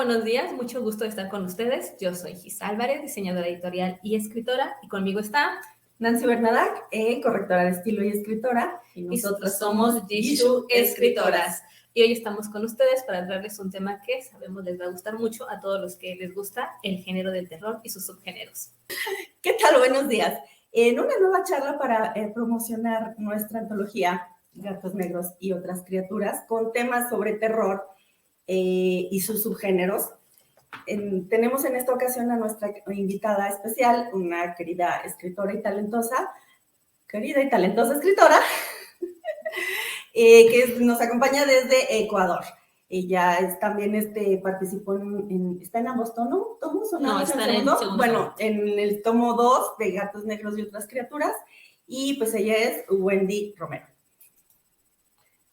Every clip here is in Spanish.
buenos días, mucho gusto de estar con ustedes. Yo soy Gis Álvarez, diseñadora editorial y escritora, y conmigo está Nancy Bernadac, correctora de estilo y escritora. Y nosotros somos Gishu Escritoras. Y hoy estamos con ustedes para traerles un tema que sabemos les va a gustar mucho a todos los que les gusta el género del terror y sus subgéneros. ¿Qué tal? Buenos días. En una nueva charla para promocionar nuestra antología Gatos Negros y otras criaturas con temas sobre terror y sus subgéneros. Tenemos en esta ocasión a nuestra invitada especial, una querida escritora y talentosa escritora, que nos acompaña desde Ecuador. Ella también participó ¿está en ambos tomos? No, está en el segundo. Bueno, en el tomo 2 de Gatos Negros y otras criaturas, y pues ella es Wendy Romero.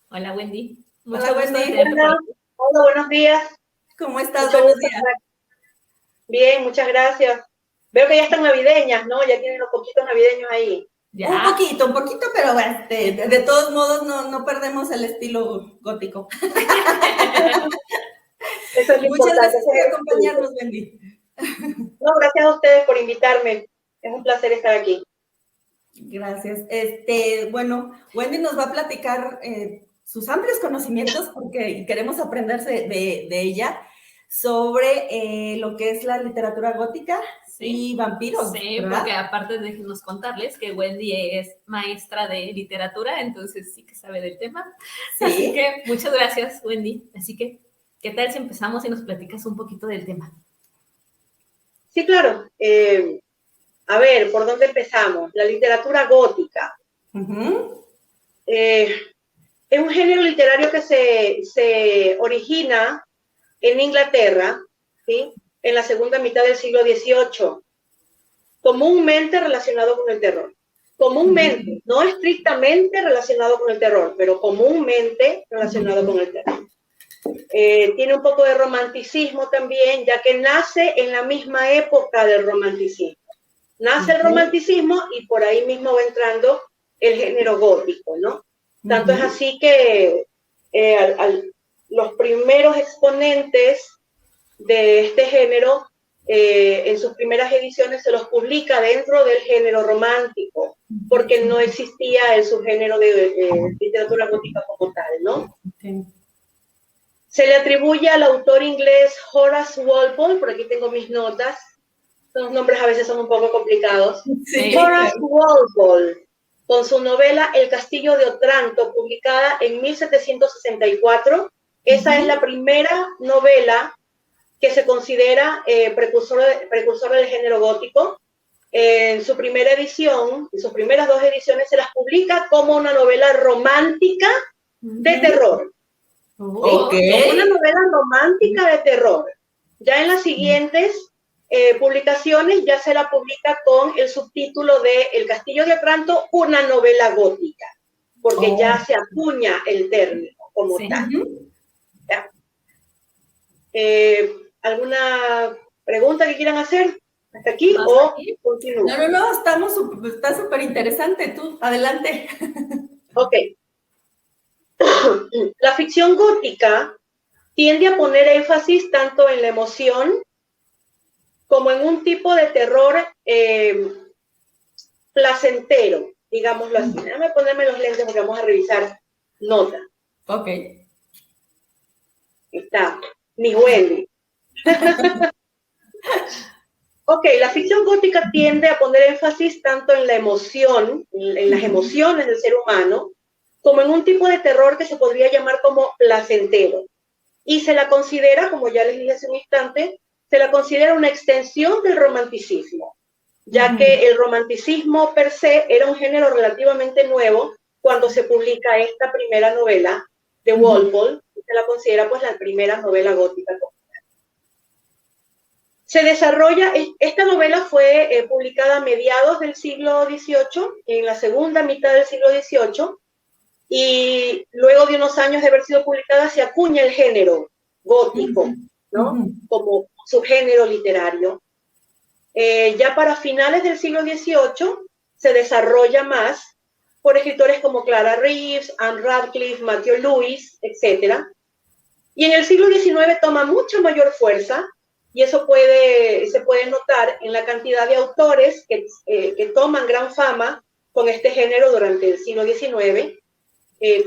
Hola, Wendy. Hola, Wendy. Hola, buenos días. ¿Cómo estás? Buenos días. Bien, muchas gracias. Veo que ya están navideñas, ¿no? Ya tienen los poquitos navideños ahí. Ya. Un poquito, pero bueno, de todos modos no perdemos el estilo gótico. Eso es Muchas gracias por acompañarnos, Wendy. No, gracias a ustedes por invitarme. Es un placer estar aquí. Gracias. Bueno, Wendy nos va a platicar sus amplios conocimientos, porque queremos aprender de ella, sobre lo que es la literatura gótica. Sí, y vampiros. Sí, ¿verdad? Porque aparte déjenos contarles que Wendy es maestra de literatura, entonces sí que sabe del tema. Sí. Así que muchas gracias, Wendy. Así que, ¿qué tal si empezamos y nos platicas un poquito del tema? Sí, claro. A ver, ¿por dónde empezamos? La literatura gótica. Es un género literario que se origina en Inglaterra, ¿sí? En la segunda mitad del siglo XVIII, comúnmente relacionado con el terror. Comúnmente, no estrictamente relacionado con el terror, pero comúnmente relacionado con el terror. Tiene un poco de romanticismo también, ya que nace en la misma época del romanticismo. Nace el romanticismo y por ahí mismo va entrando el género gótico, ¿no? Tanto es así que los primeros exponentes de este género, en sus primeras ediciones se los publica dentro del género romántico, porque no existía el subgénero de literatura gótica como tal, ¿no? Se le atribuye al autor inglés Horace Walpole, por aquí tengo mis notas, los nombres a veces son un poco complicados. Sí. Horace Walpole, con su novela El Castillo de Otranto, publicada en 1764, esa es la primera novela que se considera precursora del género gótico. En su primera edición, en sus primeras dos ediciones, se las publica como una novela romántica de terror. Okay. Como una novela romántica de terror. Ya en las siguientes publicaciones ya se la publica con el subtítulo de El Castillo de Otranto, una novela gótica, porque ya se acuña el término como tal. ¿Ya? ¿Alguna pregunta que quieran hacer hasta aquí o continúo? No, está súper interesante. Tú, adelante. Ok. La ficción gótica tiende a poner énfasis tanto en la emoción como en un tipo de terror placentero, digámoslo así. Déjame ponerme los lentes porque vamos a revisar nota. Ok. Está, mi Wendy. Ok, la ficción gótica tiende a poner énfasis tanto en la emoción, en las emociones del ser humano, como en un tipo de terror que se podría llamar como placentero. Y se la considera, como ya les dije hace un instante, se la considera una extensión del romanticismo, ya que el romanticismo per se era un género relativamente nuevo cuando se publica esta primera novela de Walpole, se la considera pues la primera novela gótica. Se desarrolla, esta novela fue publicada a mediados del siglo XVIII, en la segunda mitad del siglo XVIII, y luego de unos años de haber sido publicada se acuña el género gótico, ¿no? Como subgénero literario. Ya para finales del siglo XVIII se desarrolla más por escritores como Clara Reeves, Anne Radcliffe, Matthew Lewis, etc. Y en el siglo XIX toma mucha mayor fuerza, y eso se puede notar en la cantidad de autores que toman gran fama con este género durante el siglo XIX,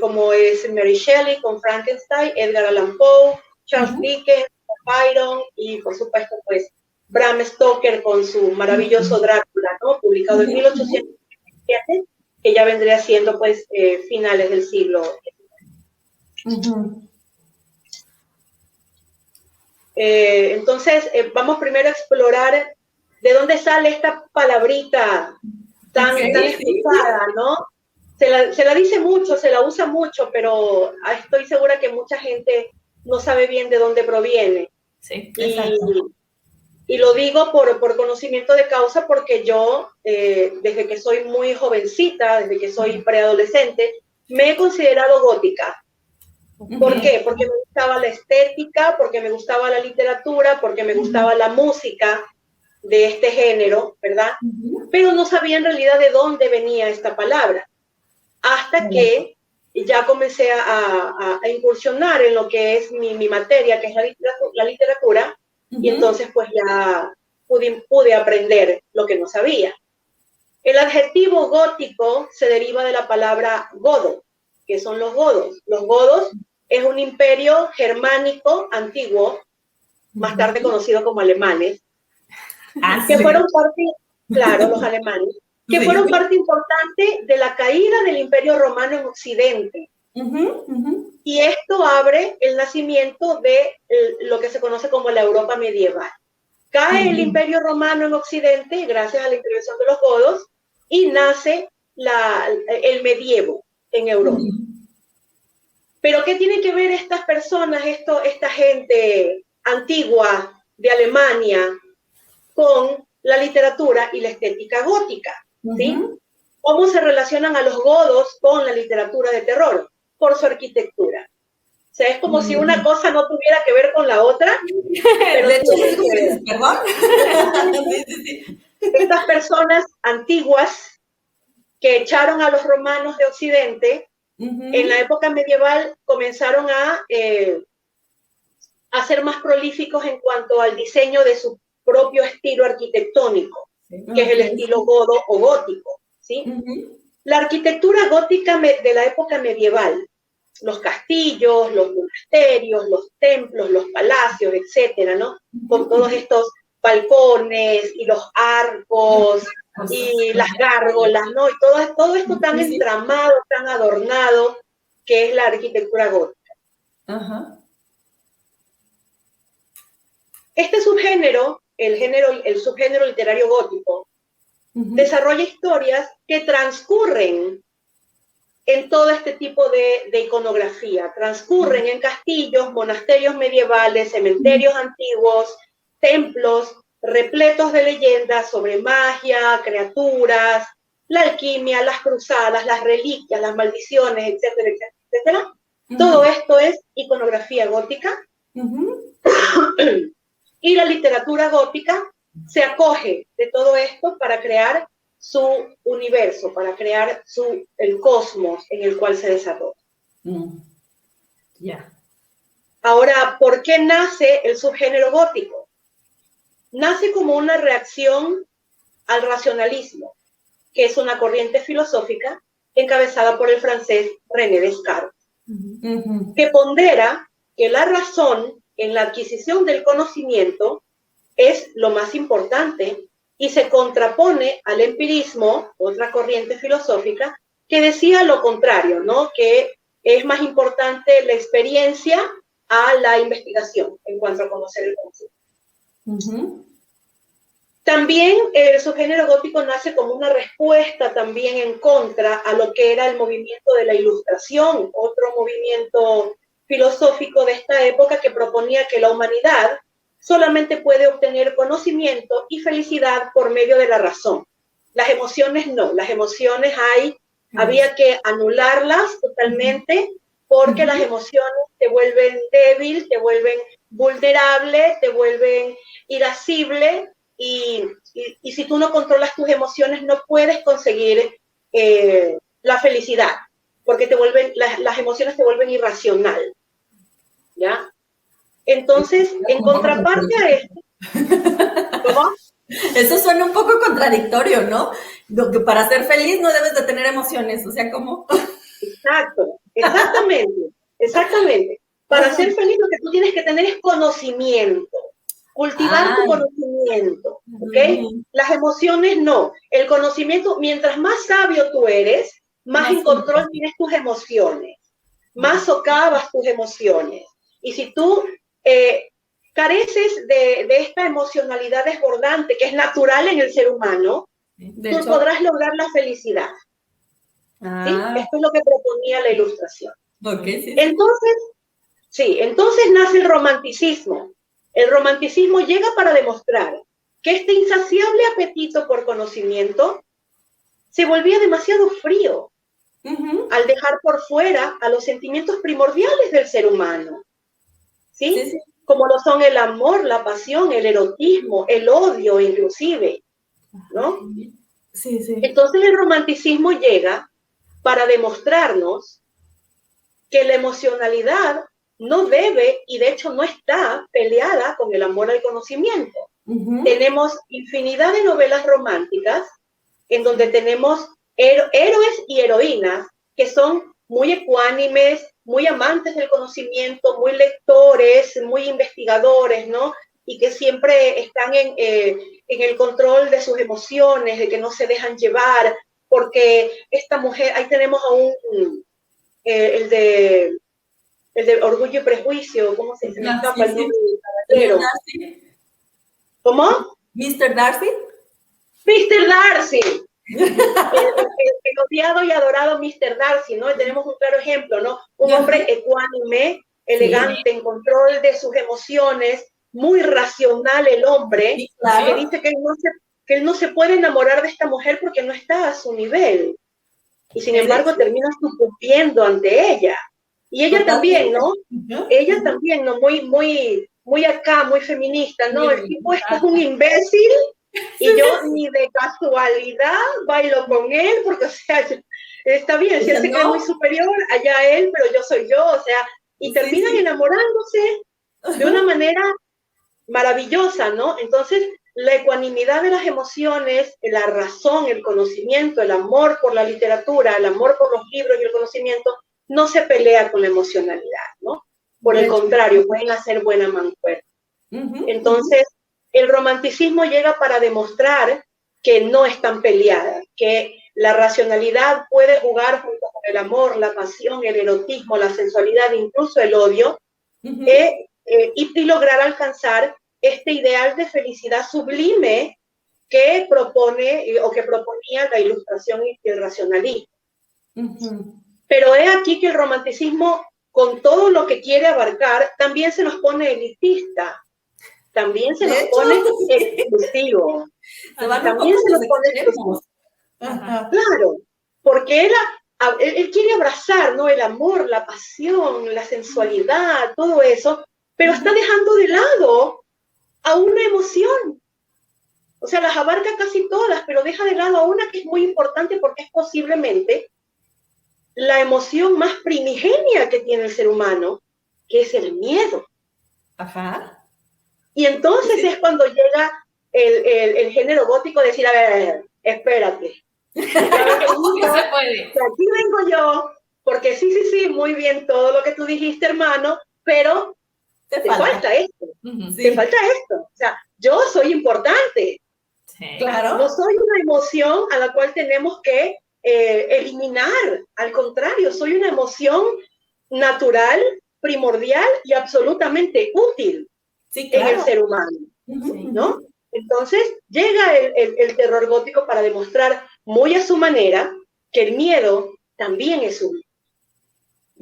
como es Mary Shelley con Frankenstein, Edgar Allan Poe, Charles Dickens, Byron, y por supuesto, pues, Bram Stoker con su maravilloso Drácula, ¿no? Publicado en 1817, que ya vendría siendo, pues, finales del siglo XIX. Entonces, vamos primero a explorar de dónde sale esta palabrita tan escuchada, ¿no? Se la dice mucho, se la usa mucho, pero estoy segura que mucha gente no sabe bien de dónde proviene. Sí, y lo digo por conocimiento de causa, porque yo, desde que soy muy jovencita, desde que soy preadolescente, me he considerado gótica. ¿Por qué? Porque me gustaba la estética, porque me gustaba la literatura, porque me gustaba la música de este género, ¿verdad? Pero no sabía en realidad de dónde venía esta palabra. Hasta que ya comencé a incursionar en lo que es mi materia, que es la literatura, y entonces pues ya pude aprender lo que no sabía. El adjetivo gótico se deriva de la palabra godo, que son los godos. Los godos es un imperio germánico antiguo, más tarde conocido como alemanes, que fueron parte, claro, los alemanes, que fueron parte importante de la caída del Imperio Romano en Occidente. Y esto abre el nacimiento de lo que se conoce como la Europa medieval. Cae el Imperio Romano en Occidente gracias a la intervención de los godos y nace el medievo en Europa. Pero ¿qué tiene que ver estas personas, esta gente antigua de Alemania con la literatura y la estética gótica? ¿Sí? ¿Cómo se relacionan a los godos con la literatura de terror? Por su arquitectura. O sea, es como si una cosa no tuviera que ver con la otra. Pero de hecho, perdón. Estas personas antiguas que echaron a los romanos de Occidente, en la época medieval comenzaron a ser más prolíficos en cuanto al diseño de su propio estilo arquitectónico, que es el estilo godo o gótico, ¿sí? La arquitectura gótica de la época medieval, los castillos, los monasterios, los templos, los palacios, etcétera, ¿no? Con todos estos balcones y los arcos y las gárgolas, ¿no? Y todo esto tan entramado, tan adornado, que es la arquitectura gótica. Este subgénero, el subgénero literario gótico, desarrolla historias que transcurren en todo este tipo de iconografía. Transcurren en castillos, monasterios medievales, cementerios antiguos, templos repletos de leyendas sobre magia, criaturas, la alquimia, las cruzadas, las reliquias, las maldiciones, etcétera, etcétera, etcétera. Todo esto es iconografía gótica. Y la literatura gótica se acoge de todo esto para crear su universo, para crear el cosmos en el cual se desarrolla. Ahora, ¿por qué nace el subgénero gótico? Nace como una reacción al racionalismo, que es una corriente filosófica encabezada por el francés René Descartes, que pondera que la razón en la adquisición del conocimiento es lo más importante y se contrapone al empirismo, otra corriente filosófica, que decía lo contrario, ¿no? Que es más importante la experiencia a la investigación en cuanto a conocer el concepto. También el subgénero gótico nace como una respuesta también en contra a lo que era el movimiento de la Ilustración, otro movimiento filosófico de esta época que proponía que la humanidad solamente puede obtener conocimiento y felicidad por medio de la razón. Las emociones no, las emociones había que anularlas totalmente porque las emociones te vuelven débil, te vuelven vulnerable, te vuelven irascible y si tú no controlas tus emociones no puedes conseguir la felicidad porque las emociones te vuelven irracional, ¿ya? Entonces, en contraparte a esto, ¿cómo? Eso suena un poco contradictorio, ¿no? Lo que para ser feliz no debes de tener emociones, o sea, ¿cómo? Exacto, exactamente. Para ser feliz lo que tú tienes que tener es conocimiento, cultivar tu conocimiento, ¿ok? Las emociones no. El conocimiento, mientras más sabio tú eres, más en control tienes tus emociones, más socavas tus emociones. Y si tú careces de esta emocionalidad desbordante que es natural en el ser humano, tú podrás lograr la felicidad. ¿Sí? Esto es lo que proponía la ilustración. Entonces nace el romanticismo. El romanticismo llega para demostrar que este insaciable apetito por conocimiento se volvía demasiado frío al dejar por fuera a los sentimientos primordiales del ser humano. ¿Sí? Como lo son el amor, la pasión, el erotismo, el odio inclusive, ¿no? Entonces el romanticismo llega para demostrarnos que la emocionalidad no debe y de hecho no está peleada con el amor al conocimiento. Tenemos infinidad de novelas románticas en donde tenemos héroes y heroínas que son muy ecuánimes, muy amantes del conocimiento, muy lectores, muy investigadores, ¿no? Y que siempre están en el control de sus emociones, de que no se dejan llevar, porque esta mujer, ahí tenemos a el de Orgullo y Prejuicio, ¿cómo se dice? ¿Cómo? Mr. Darcy. Mr. Darcy. El odiado y adorado Mr. Darcy, ¿no? Tenemos un claro ejemplo, ¿no? Un hombre ecuánime, elegante, en control de sus emociones, muy racional el hombre, que dice que él no se puede enamorar de esta mujer porque no está a su nivel. Y sin embargo termina sucumbiendo ante ella. Y ella también, ¿no? Ella también, ¿no? Muy acá, muy feminista, ¿no? El tipo es un imbécil y yo ni de casualidad bailo con él, porque, o sea, está bien, si él se cree muy superior, allá él, pero yo soy yo, o sea, y terminan enamorándose de una manera maravillosa, ¿no? Entonces, la ecuanimidad de las emociones, la razón, el conocimiento, el amor por la literatura, el amor por los libros y el conocimiento, no se pelea con la emocionalidad, ¿no? Por el contrario, pueden hacer buena mancuerna. Entonces, el romanticismo llega para demostrar que no están peleadas, que la racionalidad puede jugar junto con el amor, la pasión, el erotismo, la sensualidad, incluso el odio, y lograr alcanzar este ideal de felicidad sublime que propone o que proponía la ilustración y el racionalismo. Pero es aquí que el romanticismo, con todo lo que quiere abarcar, también se nos pone elitista, también se nos pone exclusivo. También se nos pone exclusivo. Claro, porque él quiere abrazar, ¿no? El amor, la pasión, la sensualidad, todo eso, pero está dejando de lado a una emoción. O sea, las abarca casi todas, pero deja de lado a una que es muy importante porque es posiblemente la emoción más primigenia que tiene el ser humano, que es el miedo. Y entonces es cuando llega el género gótico a decir, a ver, espérate. Aquí vengo yo, porque sí, muy bien todo lo que tú dijiste, hermano, pero te falta esto. Te falta esto. O sea, yo soy importante. Claro. No soy una emoción a la cual tenemos que eliminar. Al contrario, soy una emoción natural, primordial y absolutamente útil en el ser humano. ¿No? Entonces, llega el terror gótico para demostrar muy a su manera que el miedo también es útil.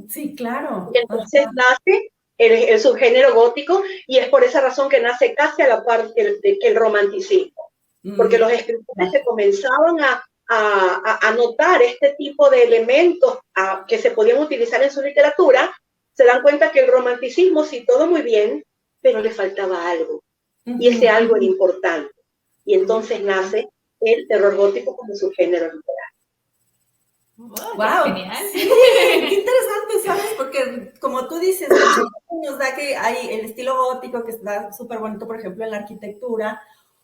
Sí, claro. Y entonces nace el subgénero gótico y es por esa razón que nace casi a la par que el romanticismo. Porque los escritores se comenzaban a notar este tipo de elementos que se podían utilizar en su literatura, se dan cuenta que el romanticismo sí todo muy bien, pero le faltaba algo. Y ese algo era importante. Y entonces nace el terror gótico como subgénero literario. Wow, genial. sí, qué interesante, ¿sabes? Porque como tú dices, nos da que hay el estilo gótico que está súper bonito, por ejemplo, en la arquitectura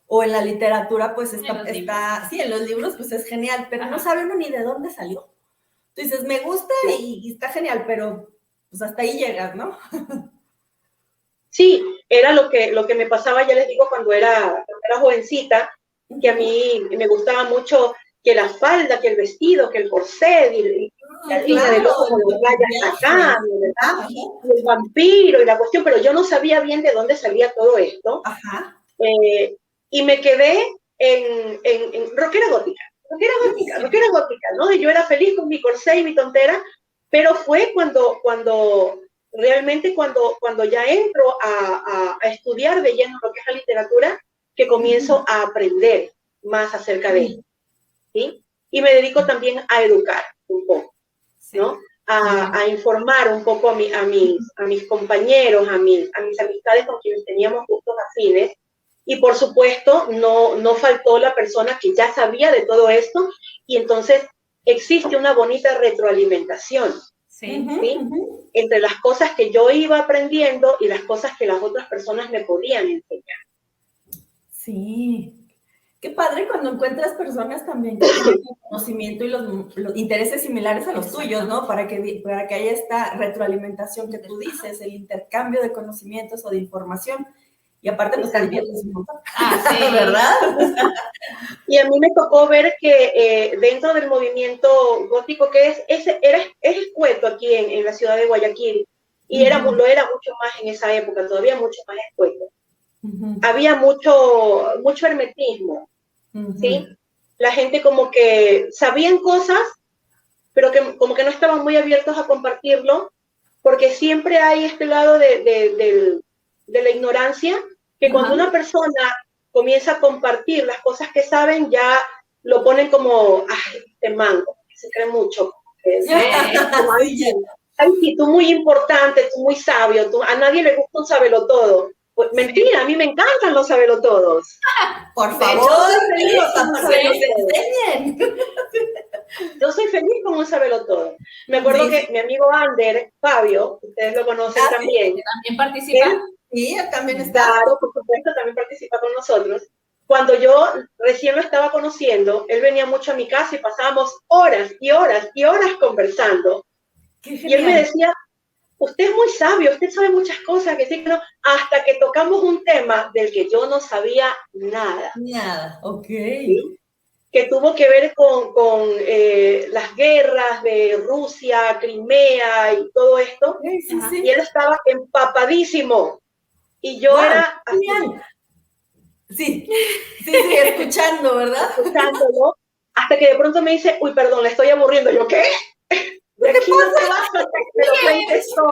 o en la literatura, pues está sí, en los libros, pues es genial, pero no sabe uno ni de dónde salió. Tú dices, me gusta y está genial, pero pues hasta ahí llegas, ¿no? Sí, era lo que me pasaba, ya les digo, cuando era jovencita, que a mí me gustaba mucho que la falda, que el vestido, que el corset, y la línea del ojo, las rayas acá, ¿verdad? Y el vampiro y la cuestión, pero yo no sabía bien de dónde salía todo esto. Ajá. Y me quedé en rockera gótica, ¿no? Y yo era feliz con mi corset y mi tontera, pero fue cuando realmente cuando ya entro a estudiar de lleno lo que es la literatura, que comienzo a aprender más acerca de ella, ¿sí? Y me dedico también a educar un poco, ¿no? A informar un poco a mis compañeros, a mis amistades con quienes teníamos gustos afines. Y por supuesto, no faltó la persona que ya sabía de todo esto, y entonces existe una bonita retroalimentación. ¿Sí? Entre las cosas que yo iba aprendiendo y las cosas que las otras personas me podían enseñar. Sí, qué padre cuando encuentras personas también que tienen conocimiento y los intereses similares a los tuyos, ¿no? Para que haya esta retroalimentación que tú dices, el intercambio de conocimientos o de información. Y aparte nos diviertes un montón. Sí. ¿Verdad? Y a mí me tocó ver que dentro del movimiento gótico, que es escueto aquí en la ciudad de Guayaquil, y lo era mucho más en esa época, todavía mucho más escueto. Había mucho hermetismo, ¿sí? La gente como que sabían cosas, pero que como que no estaban muy abiertos a compartirlo, porque siempre hay este lado de la ignorancia, que cuando una persona comienza a compartir las cosas que saben, ya lo ponen como, ay, este mango, se cree mucho. Ay, sí, tú muy importante, tú muy sabio, a nadie le gusta un sabelotodo. Pues, mentira, a mí me encantan los sabelotodos. Por favor, yo soy feliz con un sabelotodo. Me acuerdo que mi amigo Ander, Fabio, ustedes lo conocen también. ¿También participa? Sí, también está. Claro, por supuesto, también participa con nosotros. Cuando yo recién lo estaba conociendo, él venía mucho a mi casa y pasábamos horas y horas y horas conversando. Y él me decía, usted es muy sabio, usted sabe muchas cosas, que sí, que no, hasta que tocamos un tema del que yo no sabía nada. Nada, ok. ¿Sí? Que tuvo que ver con las guerras de Rusia, Crimea y todo esto. Sí. Y él estaba empapadísimo. Y yo era así. Sí, escuchando, ¿verdad? Escuchándolo, hasta que de pronto me dice, uy, perdón, le estoy aburriendo. Yo, ¿qué? De aquí no te vas hasta que me lo cuentes todo.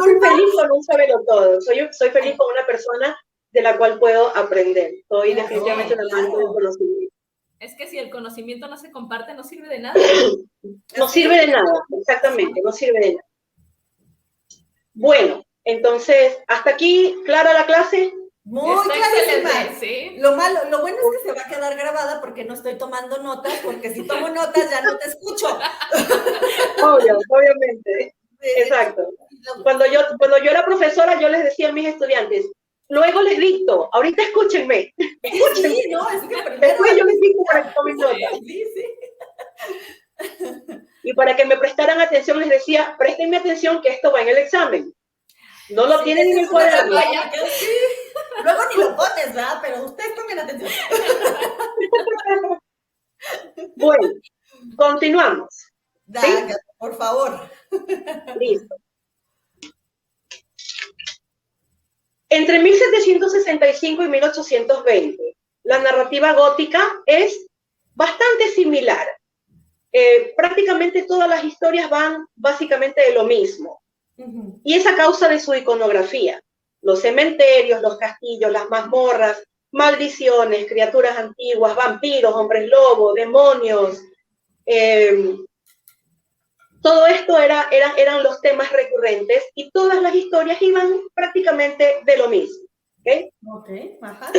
Soy feliz con un sabelotodo. Soy feliz con una persona de la cual puedo aprender. Soy definitivamente una amante del conocimiento. Es que si el conocimiento no se comparte, no sirve de nada. No sirve de nada, exactamente, no sirve de nada. Bueno, entonces, hasta aquí, ¿clara la clase? Muy clarísima. ¿Sí? Lo bueno es que se va a quedar grabada porque no estoy tomando notas, porque si tomo notas ya no te escucho. Obviamente. Sí. Exacto. Cuando yo era profesora, yo les decía a mis estudiantes, luego les dicto, ahorita escúchenme. Sí, no, es que primero... Después yo les dicto para que tomen notas. Y para que me prestaran atención, les decía, préstenme atención que esto va en el examen. No lo tienen en el cuaderno. Luego ni lo pones, ¿verdad? Pero ustedes tomen atención. Bueno, continuamos. ¿Sí? Por favor. Listo. Entre 1765 y 1820, la narrativa gótica es bastante similar. Prácticamente todas las historias van básicamente de lo mismo. Y es a causa de su iconografía. Los cementerios, los castillos, las mazmorras, maldiciones, criaturas antiguas, vampiros, hombres lobo, demonios. Todo esto eran los temas recurrentes y todas las historias iban prácticamente de lo mismo. ¿Okay? Ajá.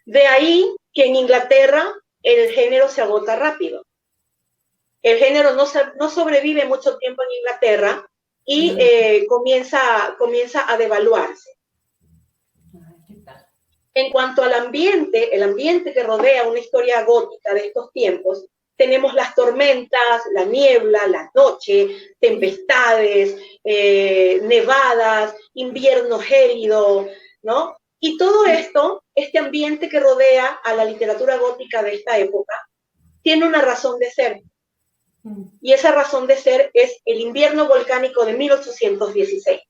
De ahí que en Inglaterra el género se agota rápido. El género no sobrevive mucho tiempo en Inglaterra y comienza a devaluarse. En cuanto al ambiente, el ambiente que rodea una historia gótica de estos tiempos, tenemos las tormentas, la niebla, la noche, tempestades, nevadas, invierno gélido, ¿no? Y todo esto, este ambiente que rodea a la literatura gótica de esta época, tiene una razón de ser. Y esa razón de ser es el invierno volcánico de 1816.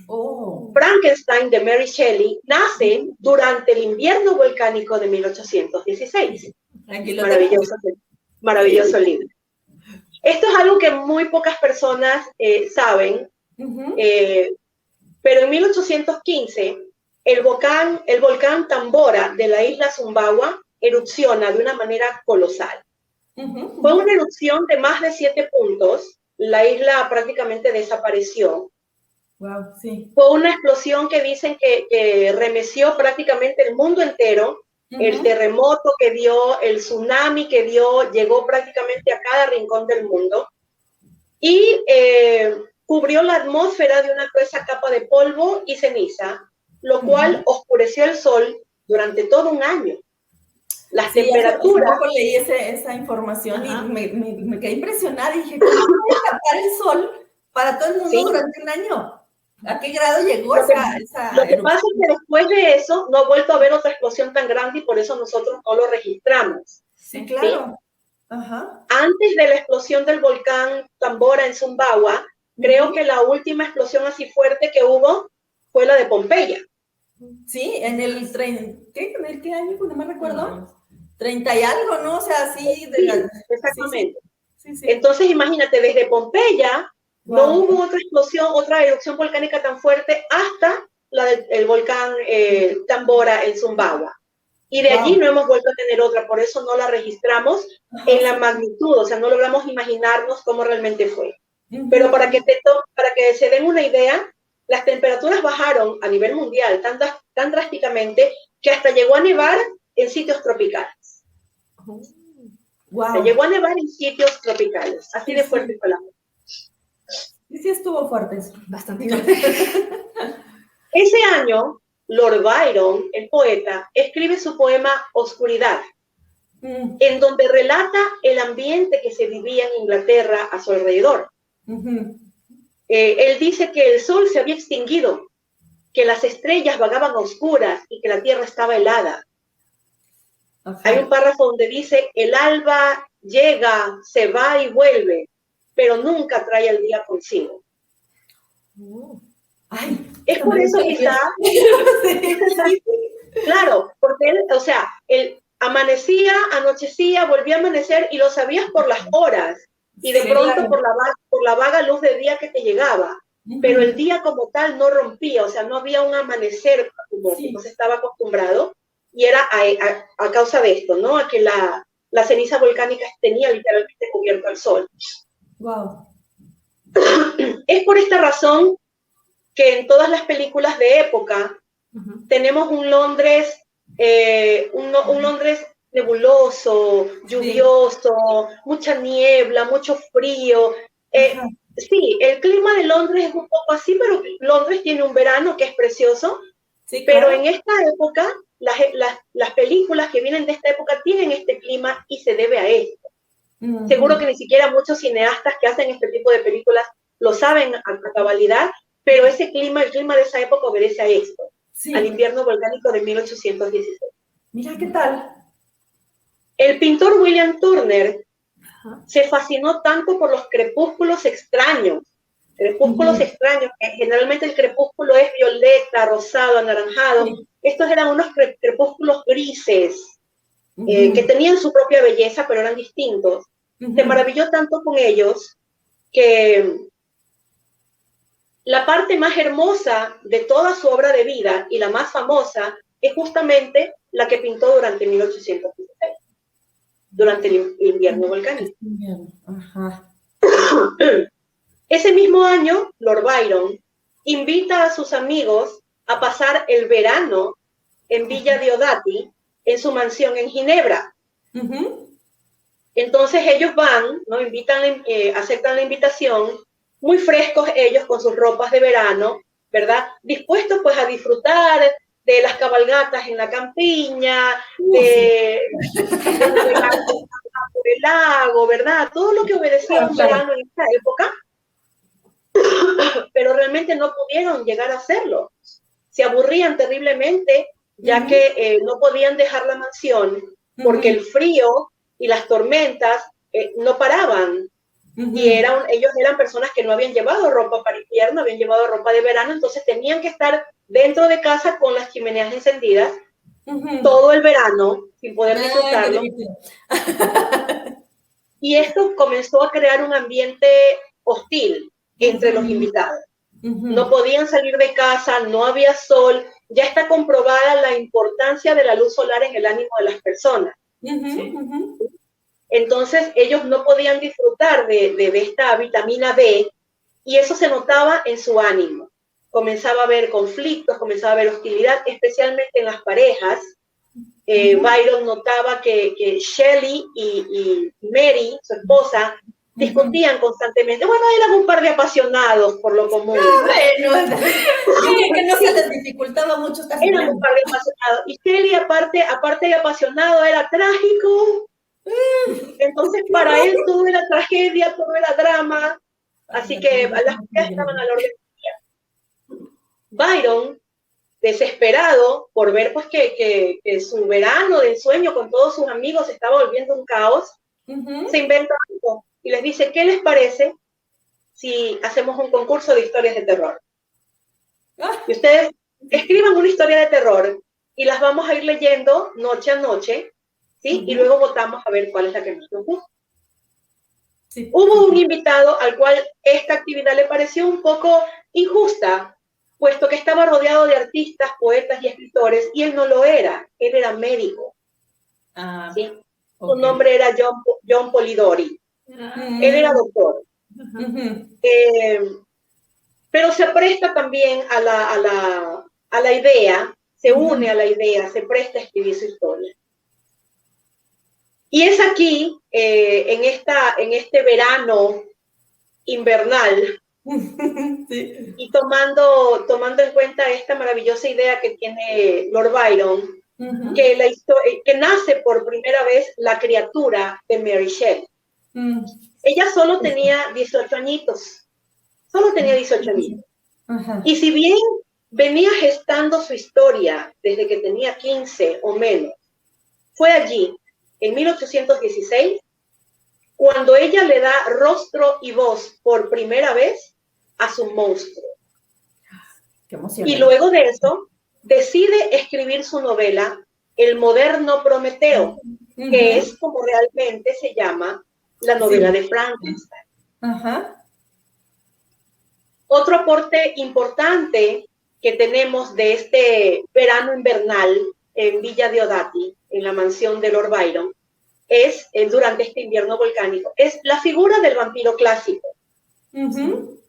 Oh. Frankenstein de Mary Shelley nace durante el invierno volcánico de 1816. Maravilloso libro. Esto es algo que muy pocas personas saben, pero en 1815 el volcán Tambora de la isla Sumbawa erupciona de una manera colosal. Fue una erupción de más de 7 puntos, la isla prácticamente desapareció. Wow, sí. Fue una explosión que dicen que remeció prácticamente el mundo entero. El terremoto que dio, el tsunami que dio, llegó prácticamente a cada rincón del mundo y cubrió la atmósfera de una gruesa capa de polvo y ceniza, lo cual oscureció el sol durante todo un año. Las temperaturas... Hace poco leí esa información y me quedé impresionada y dije, ¿cómo puede tapar el sol para todo el mundo durante un año? ¿A qué grado llegó esa Lo que pasa es que después de eso no ha vuelto a haber otra explosión tan grande y por eso nosotros no lo registramos. Sí, claro. ¿Sí? Ajá. Antes de la explosión del volcán Tambora en Sumbawa, creo que la última explosión así fuerte que hubo fue la de Pompeya. Sí, ¿en el qué año? No me recuerdo. 30 y algo, ¿no? O sea, así. Exactamente. Sí. Entonces, imagínate, desde Pompeya no hubo otra explosión, otra erupción volcánica tan fuerte hasta la del volcán Tambora en Sumbawa. Y de allí no hemos vuelto a tener otra, por eso no la registramos en la magnitud, o sea, no logramos imaginarnos cómo realmente fue. Pero para que se den una idea, las temperaturas bajaron a nivel mundial tan drásticamente que hasta llegó a nevar en sitios tropicales. Llegó a nevar en sitios tropicales, así de fuerte fue la cosa. Sí estuvo fuerte eso. Bastante fuerte. Ese año, Lord Byron, el poeta, escribe su poema Oscuridad, en donde relata el ambiente que se vivía en Inglaterra a su alrededor. Él dice que el sol se había extinguido, que las estrellas vagaban oscuras y que la tierra estaba helada. Hay un párrafo donde dice, el alba llega, se va y vuelve, pero nunca trae el día consigo. Es por eso quizá, claro, porque él amanecía, anochecía, volvía a amanecer y lo sabías por las horas y de pronto por la vaga luz de día que te llegaba, pero el día como tal no rompía, o sea, no había un amanecer como se estaba acostumbrado y era a causa de esto, ¿no? A que la ceniza volcánica tenía literalmente cubierto al sol. Wow. Es por esta razón que en todas las películas de época tenemos un Londres nebuloso, lluvioso, mucha niebla, mucho frío. Sí, el clima de Londres es un poco así, pero Londres tiene un verano que es precioso. Sí, claro. Pero en esta época, las películas que vienen de esta época tienen este clima y se debe a esto. Seguro que ni siquiera muchos cineastas que hacen este tipo de películas lo saben a cabalidad, pero el clima de esa época obedece a esto, al invierno volcánico de 1816. Mira, ¿qué tal? El pintor William Turner se fascinó tanto por los crepúsculos extraños, que generalmente el crepúsculo es violeta, rosado, anaranjado. Estos eran unos crepúsculos grises, que tenían su propia belleza, pero eran distintos. Se maravilló tanto con ellos que la parte más hermosa de toda su obra de vida y la más famosa es justamente la que pintó durante 1816, durante el invierno volcánico. Ese mismo año, Lord Byron invita a sus amigos a pasar el verano en Villa Diodati, en su mansión en Ginebra. Entonces ellos van, ¿no? Aceptan la invitación, muy frescos ellos con sus ropas de verano, ¿verdad? Dispuestos pues a disfrutar de las cabalgatas en la campiña, de navegar por el lago, ¿verdad? Todo lo que obedecía un verano en esa época, pero realmente no pudieron llegar a hacerlo. Se aburrían terriblemente, ya que no podían dejar la mansión, porque el frío y las tormentas no paraban. Y ellos eran personas que no habían llevado ropa para invierno, habían llevado ropa de verano, entonces tenían que estar dentro de casa con las chimeneas encendidas todo el verano, sin poder disfrutarlo. Y esto comenzó a crear un ambiente hostil entre los invitados. No podían salir de casa, no había sol, ya está comprobada la importancia de la luz solar en el ánimo de las personas. Entonces ellos no podían disfrutar de esta vitamina D y eso se notaba en su ánimo. Comenzaba a haber conflictos, comenzaba a haber hostilidad, especialmente en las parejas. Byron notaba que Shelley y Mary, su esposa, discutían constantemente. Bueno, eran un par de apasionados por lo común. Bueno, que no se les dificultaba mucho estar. Eran un par de apasionados. Y Shelley, aparte de apasionado, era trágico. Entonces, para él todo era tragedia, todo era drama. Así que las mujeres estaban al orden del día. Byron, desesperado por ver pues que su verano de ensueño con todos sus amigos se estaba volviendo un caos, se inventa algo y les dice, ¿qué les parece si hacemos un concurso de historias de terror? Y ustedes escriban una historia de terror y las vamos a ir leyendo noche a noche, ¿sí? Y luego votamos a ver cuál es la que más nos gusta. Sí. Hubo un invitado al cual esta actividad le pareció un poco injusta, puesto que estaba rodeado de artistas, poetas y escritores, y él no lo era, él era médico. ¿Sí? Su nombre era John Polidori. Él era doctor. Pero se presta también a la idea, se une a la idea, se presta a escribir su historia. Y es aquí, en este verano invernal, sí. Y tomando en cuenta esta maravillosa idea que tiene Lord Byron, que nace por primera vez la criatura de Mary Shelley. Ella solo tenía 18 añitos, y si bien venía gestando su historia desde que tenía 15 o menos, fue allí, en 1816, cuando ella le da rostro y voz por primera vez a su monstruo. Qué emocionante. Y luego de eso, decide escribir su novela, El moderno Prometeo, que es como realmente se llama la novela de Frankenstein. Otro aporte importante que tenemos de este verano invernal en Villa Diodati, en la mansión de Lord Byron, es, durante este invierno volcánico, es la figura del vampiro clásico.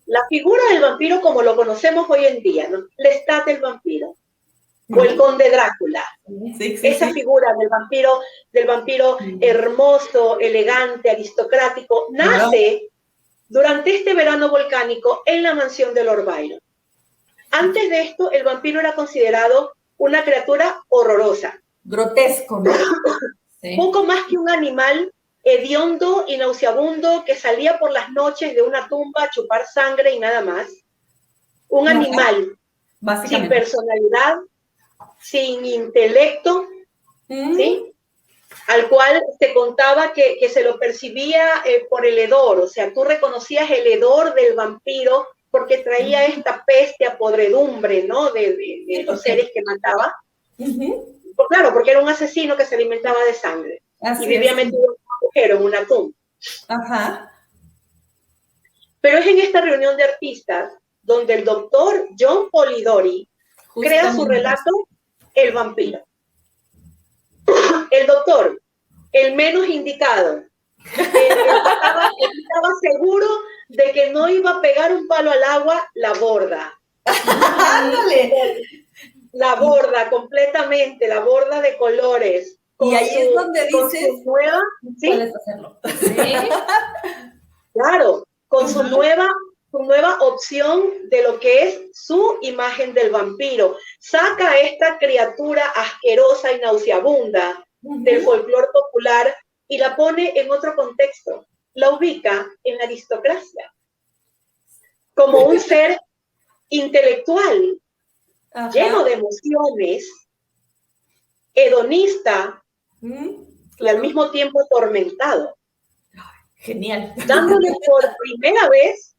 La figura del vampiro como lo conocemos hoy en día, ¿no? Lestat el vampiro, o el conde Drácula. Esa figura del vampiro hermoso, elegante, aristocrático, nace durante este verano volcánico en la mansión de Lord Byron. Antes de esto, el vampiro era considerado una criatura horrorosa. Grotesco, ¿no? Sí. Poco más que un animal hediondo y nauseabundo que salía por las noches de una tumba a chupar sangre y nada más. Un animal sin personalidad, sin intelecto, ¿sí? Al cual se contaba que se lo percibía por el hedor, o sea, tú reconocías el hedor del vampiro porque traía esta peste a podredumbre, ¿no? De los seres que mataba. Pues claro, porque era un asesino que se alimentaba de sangre. Así y vivía metido en un agujero, en una tumba. Pero es en esta reunión de artistas donde el doctor John Polidori crea su relato El vampiro. El doctor, el menos indicado, estaba seguro de que no iba a pegar un palo al agua, la borda. ¡Ándale! La borda completamente, la borda de colores. Y ahí es donde dices, nueva, ¿sí? Puedes hacerlo. Sí. Claro, con su nueva opción de lo que es su imagen del vampiro. Saca a esta criatura asquerosa y nauseabunda del folclore popular y la pone en otro contexto. La ubica en la aristocracia, como un ser intelectual, lleno de emociones, hedonista y al mismo tiempo atormentado. Genial. Dándole por primera vez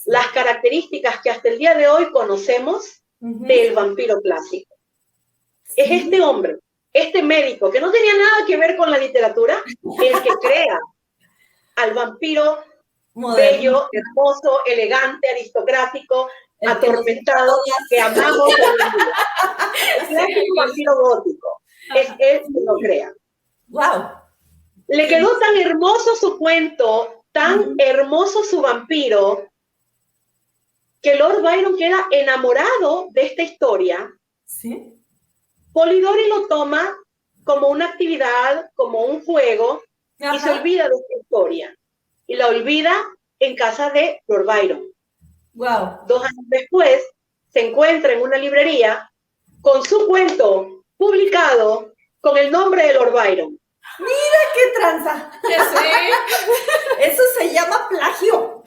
las características que hasta el día de hoy conocemos del vampiro clásico. Sí. Es este hombre, este médico, que no tenía nada que ver con la literatura, el que crea al vampiro moderno, bello, hermoso, elegante, aristocrático, atormentado, que amamos hoy en día. El clásico vampiro gótico. Es él que lo crea. ¡Wow! Le quedó tan hermoso su cuento, tan hermoso su vampiro, que Lord Byron queda enamorado de esta historia. ¿Sí? Polidori lo toma como una actividad, como un juego, y se olvida de esta historia. Y la olvida en casa de Lord Byron. Wow. 2 años después, se encuentra en una librería con su cuento publicado con el nombre de Lord Byron. ¡Mira qué tranza! Ya sé. Eso se llama plagio.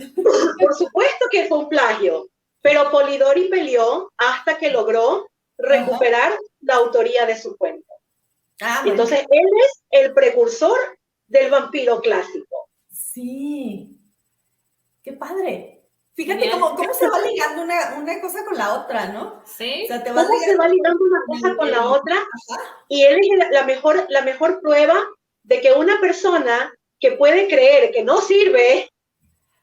Por supuesto que fue un plagio, pero Polidori peleó hasta que logró recuperar la autoría de su cuento. Entonces, él es el precursor del vampiro clásico. Sí. ¡Qué padre! Fíjate cómo se va ligando una cosa con la otra, ¿no? Sí. O sea, se va ligando una cosa con la otra. Y él es la mejor prueba de que una persona que puede creer que no sirve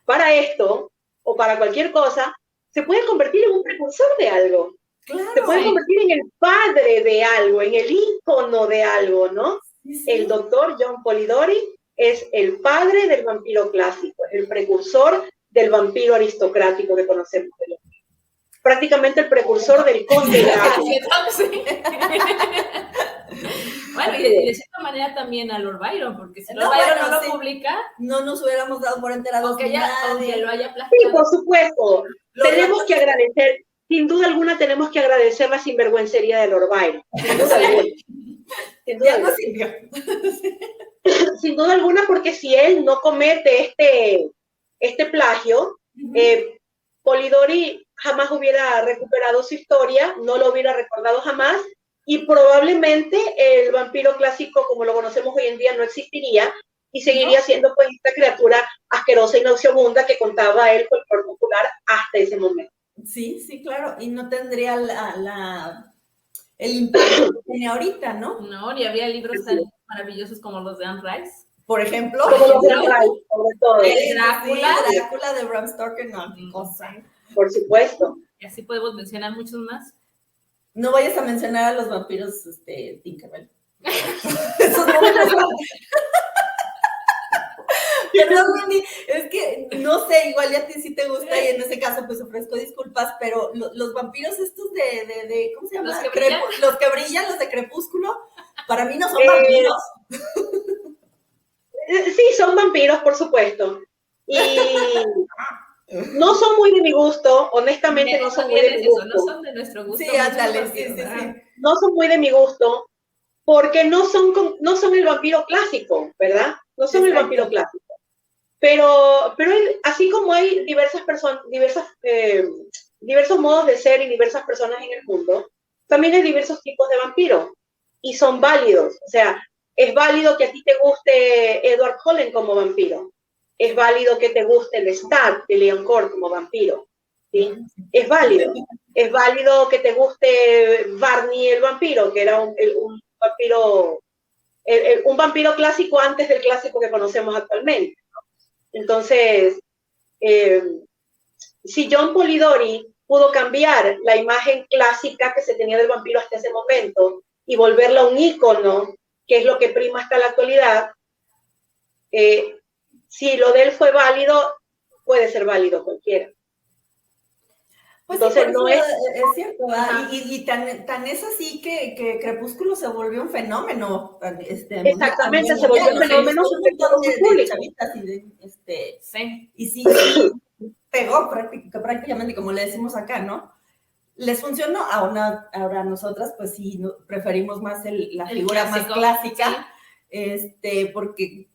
para esto o para cualquier cosa, se puede convertir en un precursor de algo. Claro. Se puede convertir en el padre de algo, en el ícono de algo, ¿no? Sí. El doctor John Polidori es el padre del vampiro clásico, el precursor del vampiro aristocrático que conocemos. Prácticamente el precursor del conde Drácula. Bueno, y de cierta manera también a Lord Byron, porque si Lord Byron no lo publica, no nos hubiéramos dado por enterados. Aunque lo haya plagiado. Sí, por supuesto. Tenemos que agradecer, sin duda alguna, tenemos que agradecer la sinvergüencería de Lord Byron. Sin duda alguna. Sin duda alguna. Sin duda alguna, porque si él no comete este plagio, Polidori jamás hubiera recuperado su historia, no lo hubiera recordado jamás, y probablemente el vampiro clásico, como lo conocemos hoy en día, no existiría, y seguiría siendo pues esta criatura asquerosa y nauseabunda que contaba él con el folclore popular hasta ese momento. Sí, sí, claro, y no tendría el impacto que tiene ahorita, ¿no? No, ni había libros tan maravillosos como los de Anne Rice. Por ejemplo, como los de Anne Rice, sobre todo. Drácula de Bram Stoker, no, qué cosa. Por supuesto. Y así podemos mencionar muchos más. No vayas a mencionar a los vampiros Tinkerbell. Esos nombres son... Perdón, Wendy, es que no sé, igual ya a ti sí te gusta y en ese caso pues ofrezco disculpas, pero los vampiros estos de ¿cómo se llama? Los que brillan, los de Crepúsculo, para mí no son vampiros. Sí, son vampiros, por supuesto. Y no son muy de mi gusto, honestamente no son muy de mi gusto. No son de nuestro gusto. Sí, ándale, sí. No son muy de mi gusto, porque no son el vampiro clásico, ¿verdad? No son el vampiro clásico. Pero así como hay diversos modos de ser y diversas personas en el mundo, también hay diversos tipos de vampiros y son válidos. O sea, es válido que a ti te guste Edward Cullen como vampiro. Es válido que te guste Lestat de Leon Cord como vampiro. ¿Sí? Es válido. Es válido que te guste Barney el vampiro, que era un vampiro clásico antes del clásico que conocemos actualmente. Entonces, si John Polidori pudo cambiar la imagen clásica que se tenía del vampiro hasta ese momento y volverla un ícono, que es lo que prima hasta la actualidad, si lo de él fue válido, puede ser válido cualquiera. Pues entonces sí, no es cierto, y tan es así que Crepúsculo se volvió un fenómeno. Exactamente, se volvió un mundial, fenómeno un montón de público. chavitas Sí. y sí pegó prácticamente, como le decimos acá, ¿no? Les funcionó, ahora nosotras pues sí preferimos más la figura más clásica, sí. Porque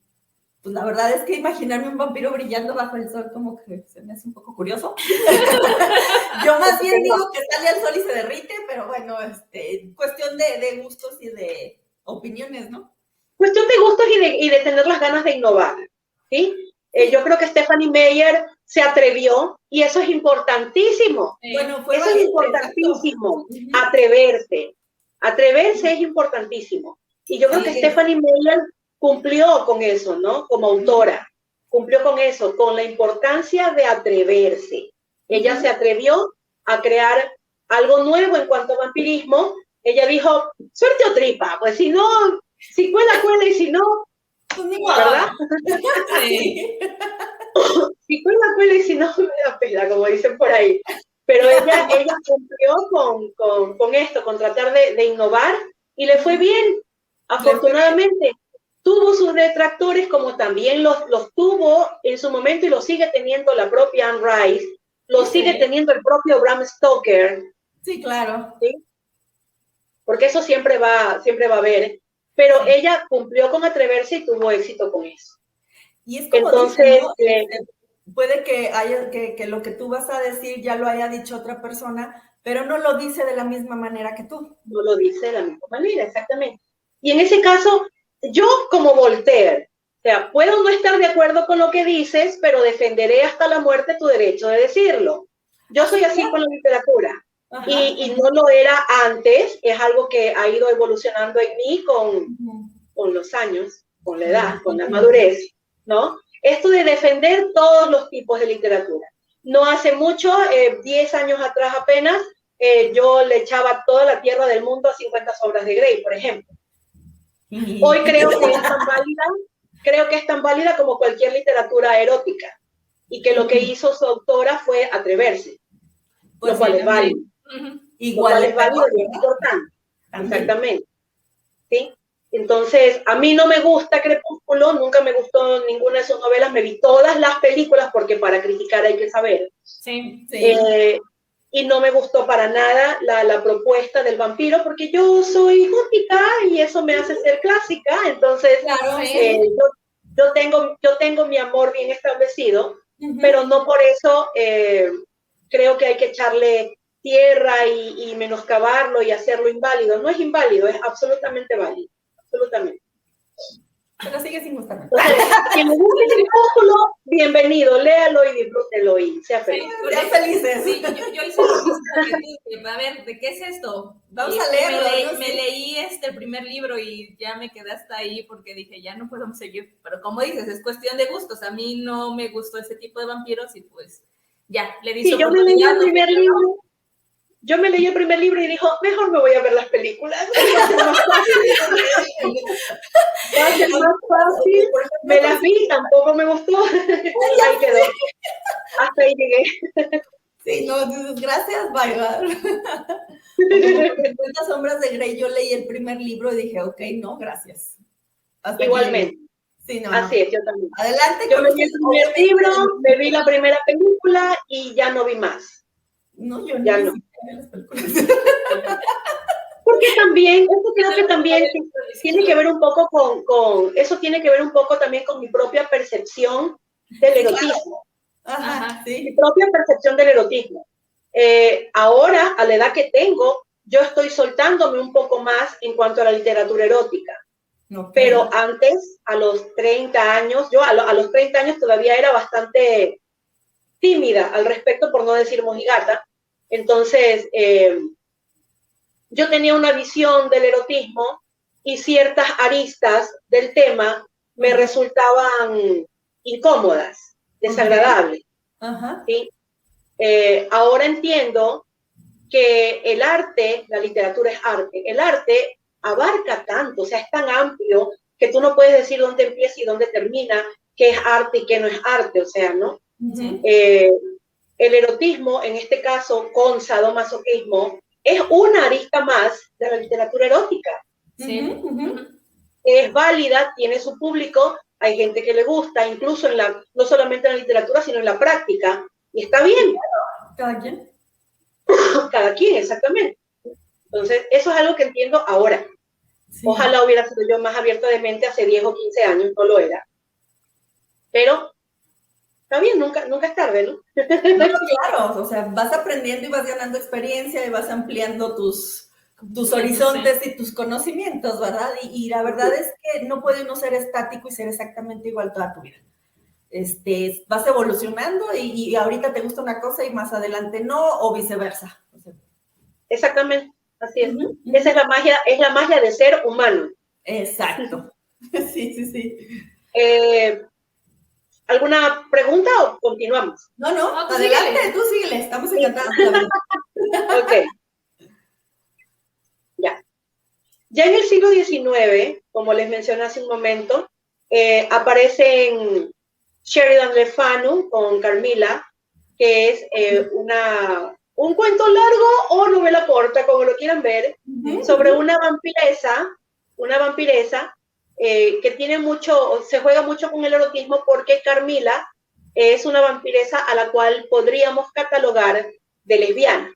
pues la verdad es que imaginarme un vampiro brillando bajo el sol como que se me hace un poco curioso. Yo más bien digo que sale al sol y se derrite, pero bueno, cuestión de gustos y de opiniones, ¿no? Cuestión de gustos y de tener las ganas de innovar, ¿sí? Yo creo que Stephanie Meyer se atrevió y eso es importantísimo. Bueno, eso es importantísimo, atreverse. Atreverse es importantísimo. Y yo creo que Stephanie Meyer cumplió con eso, ¿no? Como autora, cumplió con eso, con la importancia de atreverse. Ella se atrevió a crear algo nuevo en cuanto a vampirismo. Ella dijo, suerte o tripa, pues si no, si cuela, y si no, ¿verdad? Sí. Si cuela y si no, me da pena, como dicen por ahí. Pero ella cumplió con esto, con tratar de innovar, y le fue bien, afortunadamente. Tuvo sus detractores, como también los tuvo en su momento, y lo sigue teniendo la propia Anne Rice, lo sigue teniendo el propio Bram Stoker. Sí, claro. ¿Sí? Porque eso siempre va a haber, pero ella cumplió con atreverse y tuvo éxito con eso. Y es como entonces, dicen, ¿no? Puede que haya que lo que tú vas a decir ya lo haya dicho otra persona, pero no lo dice de la misma manera que tú. No lo dice de la misma manera, exactamente. Y en ese caso, yo como Voltaire, o sea, puedo no estar de acuerdo con lo que dices, pero defenderé hasta la muerte tu derecho de decirlo. Yo soy así con la literatura. Y no lo era antes, es algo que ha ido evolucionando en mí con los años, con la edad, con la madurez, ¿no? Esto de defender todos los tipos de literatura. No hace mucho, 10 años atrás apenas, yo le echaba toda la tierra del mundo a 50 sombras de Grey, por ejemplo. Hoy creo que es tan válida como cualquier literatura erótica, y que lo que hizo su autora fue atreverse, pues lo cual es válido. Igual es válido y es importante. Exactamente. ¿Sí? Entonces, a mí no me gusta Crepúsculo, nunca me gustó ninguna de sus novelas, me vi todas las películas porque para criticar hay que saber. Sí. Y no me gustó para nada la propuesta del vampiro, porque yo soy gótica y eso me hace ser clásica, entonces claro, yo tengo mi amor bien establecido, pero no por eso creo que hay que echarle tierra y menoscabarlo y hacerlo inválido. No es inválido, es absolutamente válido, absolutamente. Pero sigue sin gustarme. Quien le guste el Crepúsculo, bienvenido, léalo y disfrútelo y sea feliz. Sí, sean felices. Sí, yo hice lo mismo que tú, a ver, ¿de qué es esto? Vamos a leerlo. Me leí el primer libro y ya me quedé hasta ahí porque dije, ya no podemos seguir. Pero como dices, es cuestión de gustos. A mí no me gustó ese tipo de vampiros y pues ya, le di su oportunidad. Yo me leí el primer libro y dijo, mejor me voy a ver las películas. Va a ser más fácil. Me las vi, tampoco me gustó. Y ahí quedó. Hasta ahí llegué. Sí, no, gracias, bye. 50 sombras de Grey, yo leí el primer libro y dije, ok, no, gracias. Hasta igualmente. Sí, no, así es, yo también. Adelante. Yo me leí el primer libro, me vi la primera película y ya no vi más. No, yo ya no. Las películas. Porque también, eso creo que también tiene que ver un poco eso tiene que ver un poco también con mi propia percepción del erotismo. Ajá, sí. Mi propia percepción del erotismo. Ahora, a la edad que tengo, yo estoy soltándome un poco más en cuanto a la literatura erótica. Okay. Pero antes, a los 30 años, yo a los 30 años todavía era bastante tímida al respecto, por no decir mojigata. Entonces, yo tenía una visión del erotismo y ciertas aristas del tema me resultaban incómodas, desagradables. ¿Sí? Ahora entiendo que el arte, la literatura es arte, el arte abarca tanto, o sea, es tan amplio que tú no puedes decir dónde empieza y dónde termina, qué es arte y qué no es arte, o sea, ¿no? el erotismo, en este caso con sadomasoquismo, es una arista más de la literatura erótica. Sí. Es válida, tiene su público, hay gente que le gusta, incluso no solamente en la literatura, sino en la práctica, y está bien. ¿Cada quien? Cada quien, exactamente. Entonces, eso es algo que entiendo ahora. Sí. Ojalá hubiera sido yo más abierta de mente hace 10 o 15 años, no lo era. Pero está bien, nunca es tarde, ¿no? No, claro, o sea, vas aprendiendo y vas ganando experiencia y vas ampliando tus horizontes y tus conocimientos, ¿verdad? Y la verdad es que no puede uno ser estático y ser exactamente igual toda tu vida. Vas evolucionando y ahorita te gusta una cosa y más adelante no, o viceversa. O sea, exactamente, así es. Esa es la magia de ser humano. Exacto. Sí. ¿Alguna pregunta o continuamos? No, adelante, tú síguele, estamos encantados. Ok. Ya en el siglo XIX, como les mencioné hace un momento, aparecen Sheridan Le Fanu con Carmilla, que es un cuento largo o novela corta, como lo quieran ver, sobre una vampiresa que tiene se juega mucho con el erotismo, porque Carmilla es una vampiresa a la cual podríamos catalogar de lesbiana.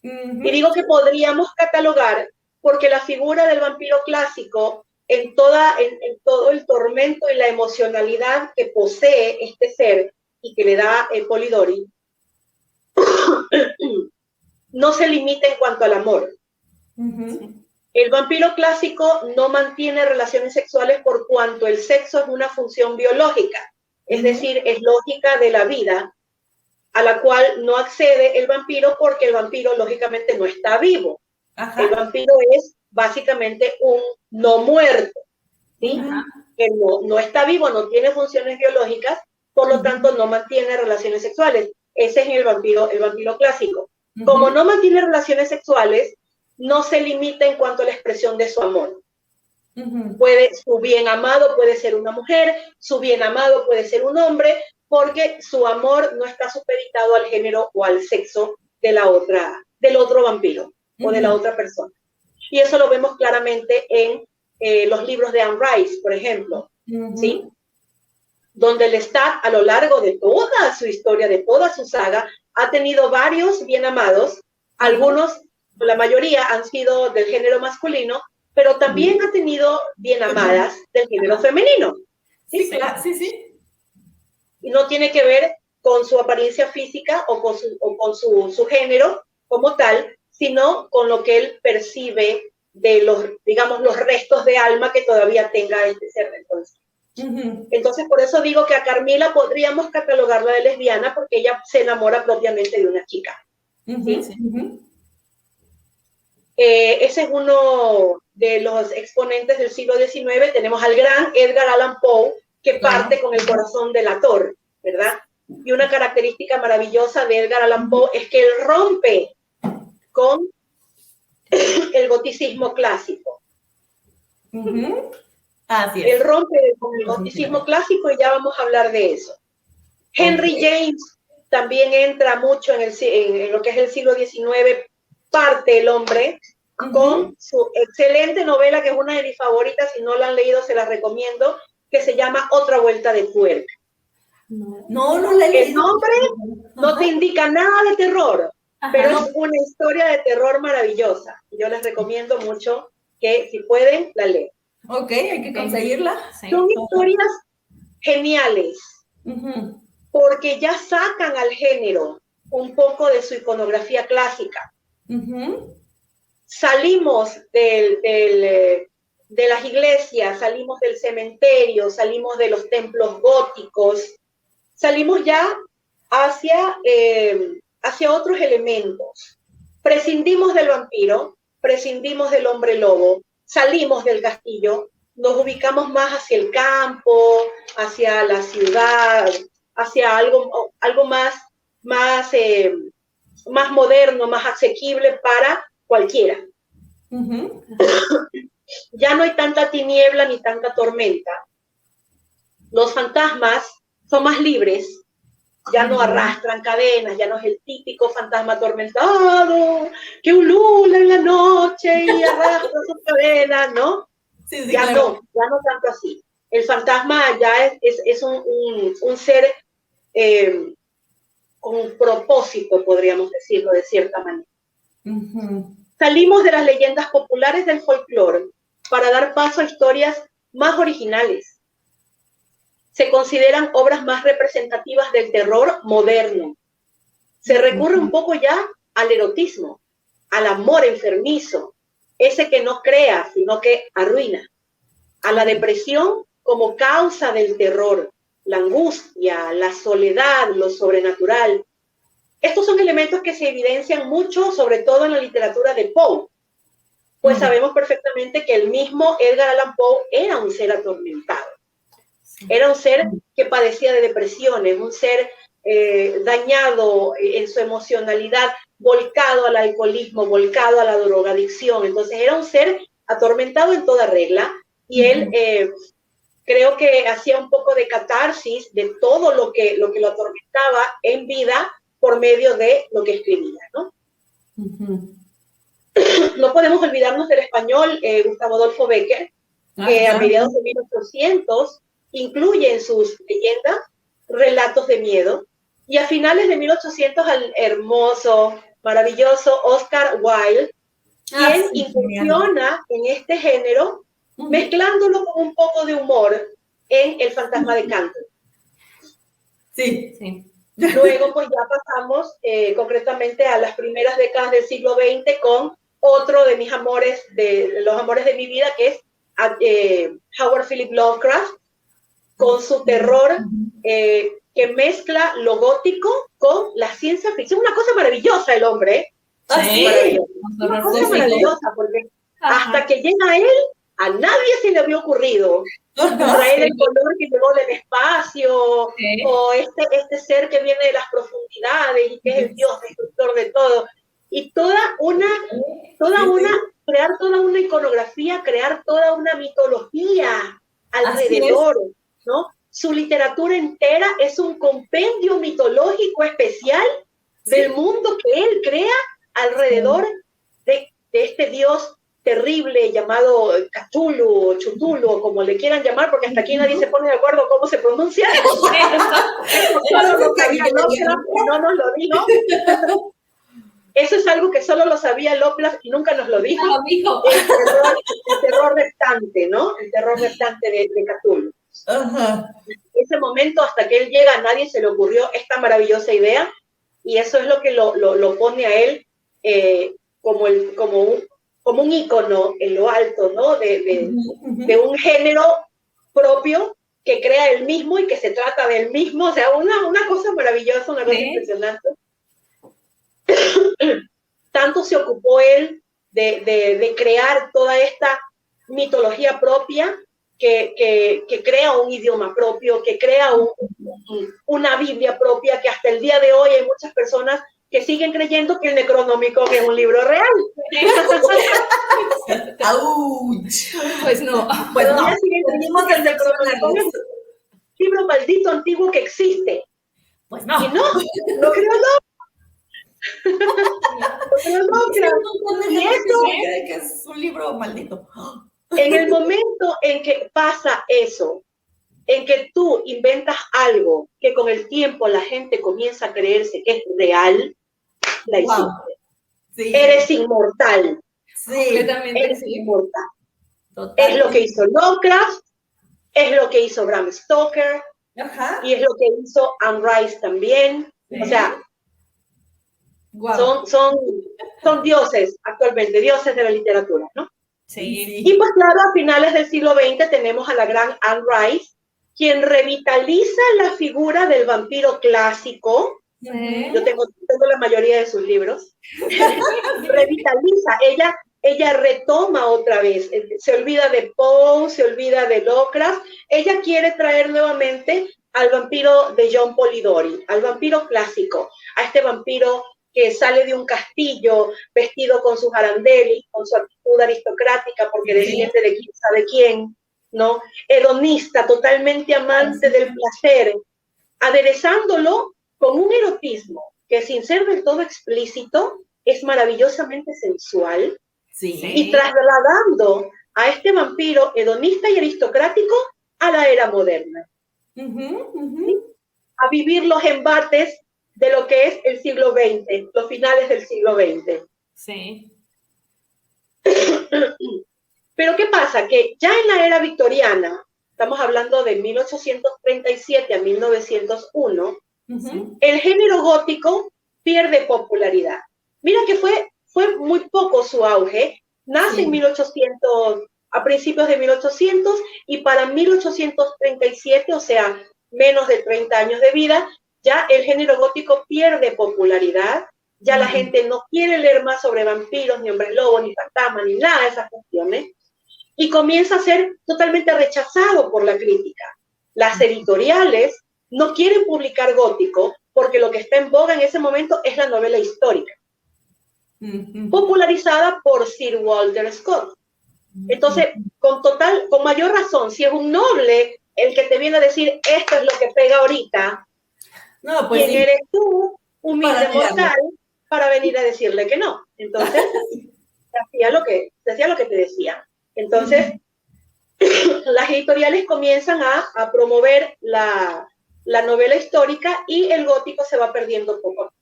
Y digo que podríamos catalogar porque la figura del vampiro clásico, en todo el tormento y la emocionalidad que posee este ser y que le da Polidori, no se limita en cuanto al amor. El vampiro clásico no mantiene relaciones sexuales por cuanto el sexo es una función biológica, es decir, es lógica de la vida, a la cual no accede el vampiro porque el vampiro lógicamente no está vivo. Ajá. El vampiro es básicamente un no muerto, ¿sí? Que no está vivo, no tiene funciones biológicas, por lo tanto no mantiene relaciones sexuales. Ese es el vampiro clásico. Como no mantiene relaciones sexuales, no se limita en cuanto a la expresión de su amor. Su bien amado puede ser una mujer, su bien amado puede ser un hombre, porque su amor no está supeditado al género o al sexo del otro vampiro o de la otra persona. Y eso lo vemos claramente en los libros de Anne Rice, por ejemplo, ¿sí? Donde Lestat, a lo largo de toda su historia, de toda su saga, ha tenido varios bien amados. Algunos, la mayoría, han sido del género masculino, pero también ha tenido bien amadas del género femenino. Sí, claro, sí. Y no tiene que ver con su apariencia física o con su género como tal, sino con lo que él percibe de los restos de alma que todavía tenga este ser dentro de sí. Entonces, por eso digo que a Carmilla podríamos catalogarla de lesbiana, porque ella se enamora propiamente de una chica. ¿Sí? Ese es uno de los exponentes del siglo XIX. Tenemos al gran Edgar Allan Poe, que parte con el corazón delator, ¿verdad? Y una característica maravillosa de Edgar Allan Poe es que él rompe con el goticismo clásico. Así es. Él rompe con el goticismo clásico y ya vamos a hablar de eso. Henry James también entra mucho en lo que es el siglo XIX, parte el hombre, con su excelente novela, que es una de mis favoritas, si no la han leído se la recomiendo, que se llama Otra vuelta de tuerca. No la he leído. El nombre no te indica nada de terror, pero es una historia de terror maravillosa. Yo les recomiendo mucho que, si pueden, la lean. Ok, hay que conseguirla. Son historias geniales, porque ya sacan al género un poco de su iconografía clásica. Salimos de las iglesias, salimos del cementerio, salimos de los templos góticos, salimos ya hacia otros elementos. Prescindimos del vampiro, prescindimos del hombre lobo, salimos del castillo, nos ubicamos más hacia el campo, hacia la ciudad, hacia algo más moderno, más asequible para cualquiera. Ya no hay tanta tiniebla ni tanta tormenta. Los fantasmas son más libres, Ya no arrastran cadenas, ya no es el típico fantasma atormentado que ulula en la noche y arrastra sus cadenas, ¿no? Sí, Ya claro. ya no tanto así. El fantasma ya es un ser con un propósito, podríamos decirlo de cierta manera. Salimos de las leyendas populares del folclore para dar paso a historias más originales. Se consideran obras más representativas del terror moderno. Se recurre un poco ya al erotismo, al amor enfermizo, ese que no crea, sino que arruina, a la depresión como causa del terror, la angustia, la soledad, lo sobrenatural. Estos son elementos que se evidencian mucho, sobre todo en la literatura de Poe, pues sabemos perfectamente que el mismo Edgar Allan Poe era un ser atormentado. Era un ser que padecía de depresiones, un ser dañado en su emocionalidad, volcado al alcoholismo, volcado a la drogadicción. Entonces era un ser atormentado en toda regla y él creo que hacía un poco de catarsis de todo lo que lo atormentaba en vida por medio de lo que escribía, ¿no? No podemos olvidarnos del español Gustavo Adolfo Bécquer, que a mediados de 1800 incluye en sus leyendas relatos de miedo, y a finales de 1800 al hermoso, maravilloso Oscar Wilde, quien incursiona en este género, mezclándolo con un poco de humor en El fantasma de Canterbury. Sí. Luego, pues ya pasamos concretamente a las primeras décadas del siglo XX con otro de mis amores, de los amores de mi vida, que es Howard Philip Lovecraft, con su terror que mezcla lo gótico con la ciencia ficción. Una cosa maravillosa el hombre, ¿eh? Sí. Una cosa maravillosa, porque hasta que llega él, a nadie se le había ocurrido traer el color que llegó del espacio, o este ser que viene de las profundidades y que es el Dios destructor de todo. Y crear toda una iconografía, crear toda una mitología alrededor, ¿no? Su literatura entera es un compendio mitológico especial del mundo que él crea alrededor de este Dios terrible llamado Cthulhu o Chutulu, o como le quieran llamar, porque hasta aquí nadie se pone de acuerdo cómo se pronuncia. No nos lo dijo. Eso es algo que solo lo sabía Lovecraft y nunca nos lo dijo. El terror restante, ¿no? El terror restante de Cthulhu. Ese momento, hasta que él llega, a nadie se le ocurrió esta maravillosa idea, y eso es lo que lo pone a él como un ícono en lo alto, ¿no? De un género propio que crea él mismo y que se trata del mismo. O sea, una cosa maravillosa, una cosa impresionante. Tanto se ocupó él de crear toda esta mitología propia que crea un idioma propio, que crea una Biblia propia, que hasta el día de hoy hay muchas personas que siguen creyendo que el Necronomicon es un libro real. Pues no. Pues no. Siguen creyendo que el Necronomicon es un libro maldito antiguo que existe. Pues no. Y no creo Y eso que es un libro maldito. En el momento en que pasa eso, en que tú inventas algo que con el tiempo la gente comienza a creerse que es real, la hiciste. Sí. Eres inmortal. Sí. Eres inmortal. Totalmente. Es lo que hizo Lovecraft, es lo que hizo Bram Stoker, y es lo que hizo Anne Rice también. O sea, son dioses actualmente, dioses de la literatura, ¿no? Sí. Y pues claro, a finales del siglo XX tenemos a la gran Anne Rice, quien revitaliza la figura del vampiro clásico. Yo tengo la mayoría de sus libros. Revitaliza, ella retoma otra vez, se olvida de Poe, se olvida de Lovecraft. Ella quiere traer nuevamente al vampiro de John Polidori, al vampiro clásico, a este vampiro que sale de un castillo vestido con sus arandelis, con su actitud aristocrática, porque desciende de quién sabe quién, ¿no? Hedonista, totalmente amante del placer, aderezándolo con un erotismo que sin ser del todo explícito es maravillosamente sensual, y trasladando a este vampiro hedonista y aristocrático a la era moderna. A vivir los embates de lo que es el siglo XX, los finales del siglo XX. Sí. Pero ¿qué pasa? Que ya en la era victoriana, estamos hablando de 1837 a 1901, el género gótico pierde popularidad. Mira que fue muy poco su auge. Nace en 1800, a principios de 1800, y para 1837, o sea, menos de 30 años de vida, ya el género gótico pierde popularidad. Ya la gente no quiere leer más sobre vampiros, ni hombres lobos, ni fantasmas, ni nada de esas cuestiones. Y comienza a ser totalmente rechazado por la crítica. Las editoriales no quieren publicar gótico porque lo que está en boga en ese momento es la novela histórica, popularizada por Sir Walter Scott. Entonces, con mayor razón, si es un noble el que te viene a decir esto es lo que pega ahorita, no, pues ¿quién eres tú, humilde mortal, para venir a decirle que no? Entonces, decía lo que te decía. Entonces, las editoriales comienzan a promover la novela histórica y el gótico se va perdiendo poco a poco.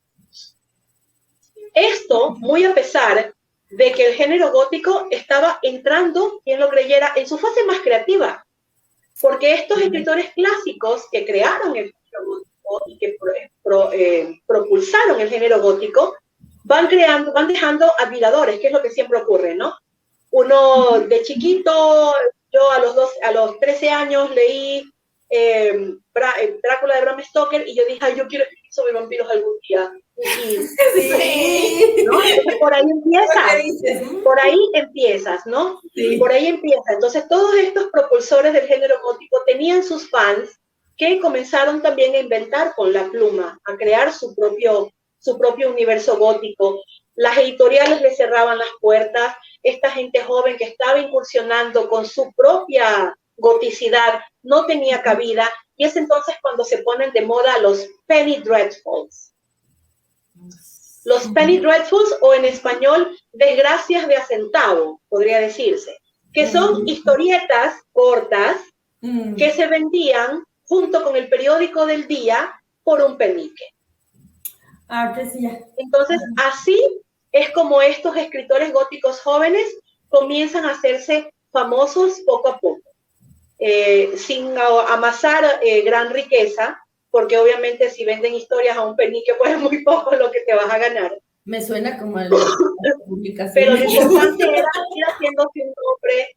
Esto muy a pesar de que el género gótico estaba entrando, quien lo creyera, en su fase más creativa, porque estos escritores clásicos que crearon el género gótico y que propulsaron el género gótico, van dejando admiradores, que es lo que siempre ocurre, ¿no? Uno de chiquito, yo a los 13 años leí Drácula de Bram Stoker y yo dije, ay, yo quiero escribir sobre vampiros algún día. ¿No? Por ahí empiezas, ¿no? Sí. Por ahí empieza. Entonces, todos estos propulsores del género gótico tenían sus fans que comenzaron también a inventar con la pluma, a crear su propio universo gótico. Las editoriales le cerraban las puertas. Esta gente joven que estaba incursionando con su propia goticidad no tenía cabida, y es entonces cuando se ponen de moda los Penny Dreadfuls. Los Penny Dreadfuls, o en español, desgracias de a centavo, podría decirse, que son historietas cortas que se vendían junto con el periódico del día por un penique. Entonces, así es como estos escritores góticos jóvenes comienzan a hacerse famosos poco a poco, sin amasar gran riqueza, porque obviamente si venden historias a un penique, pues es muy poco lo que te vas a ganar. Me suena como a la publicación. Pero lo importante era ir haciéndose un nombre.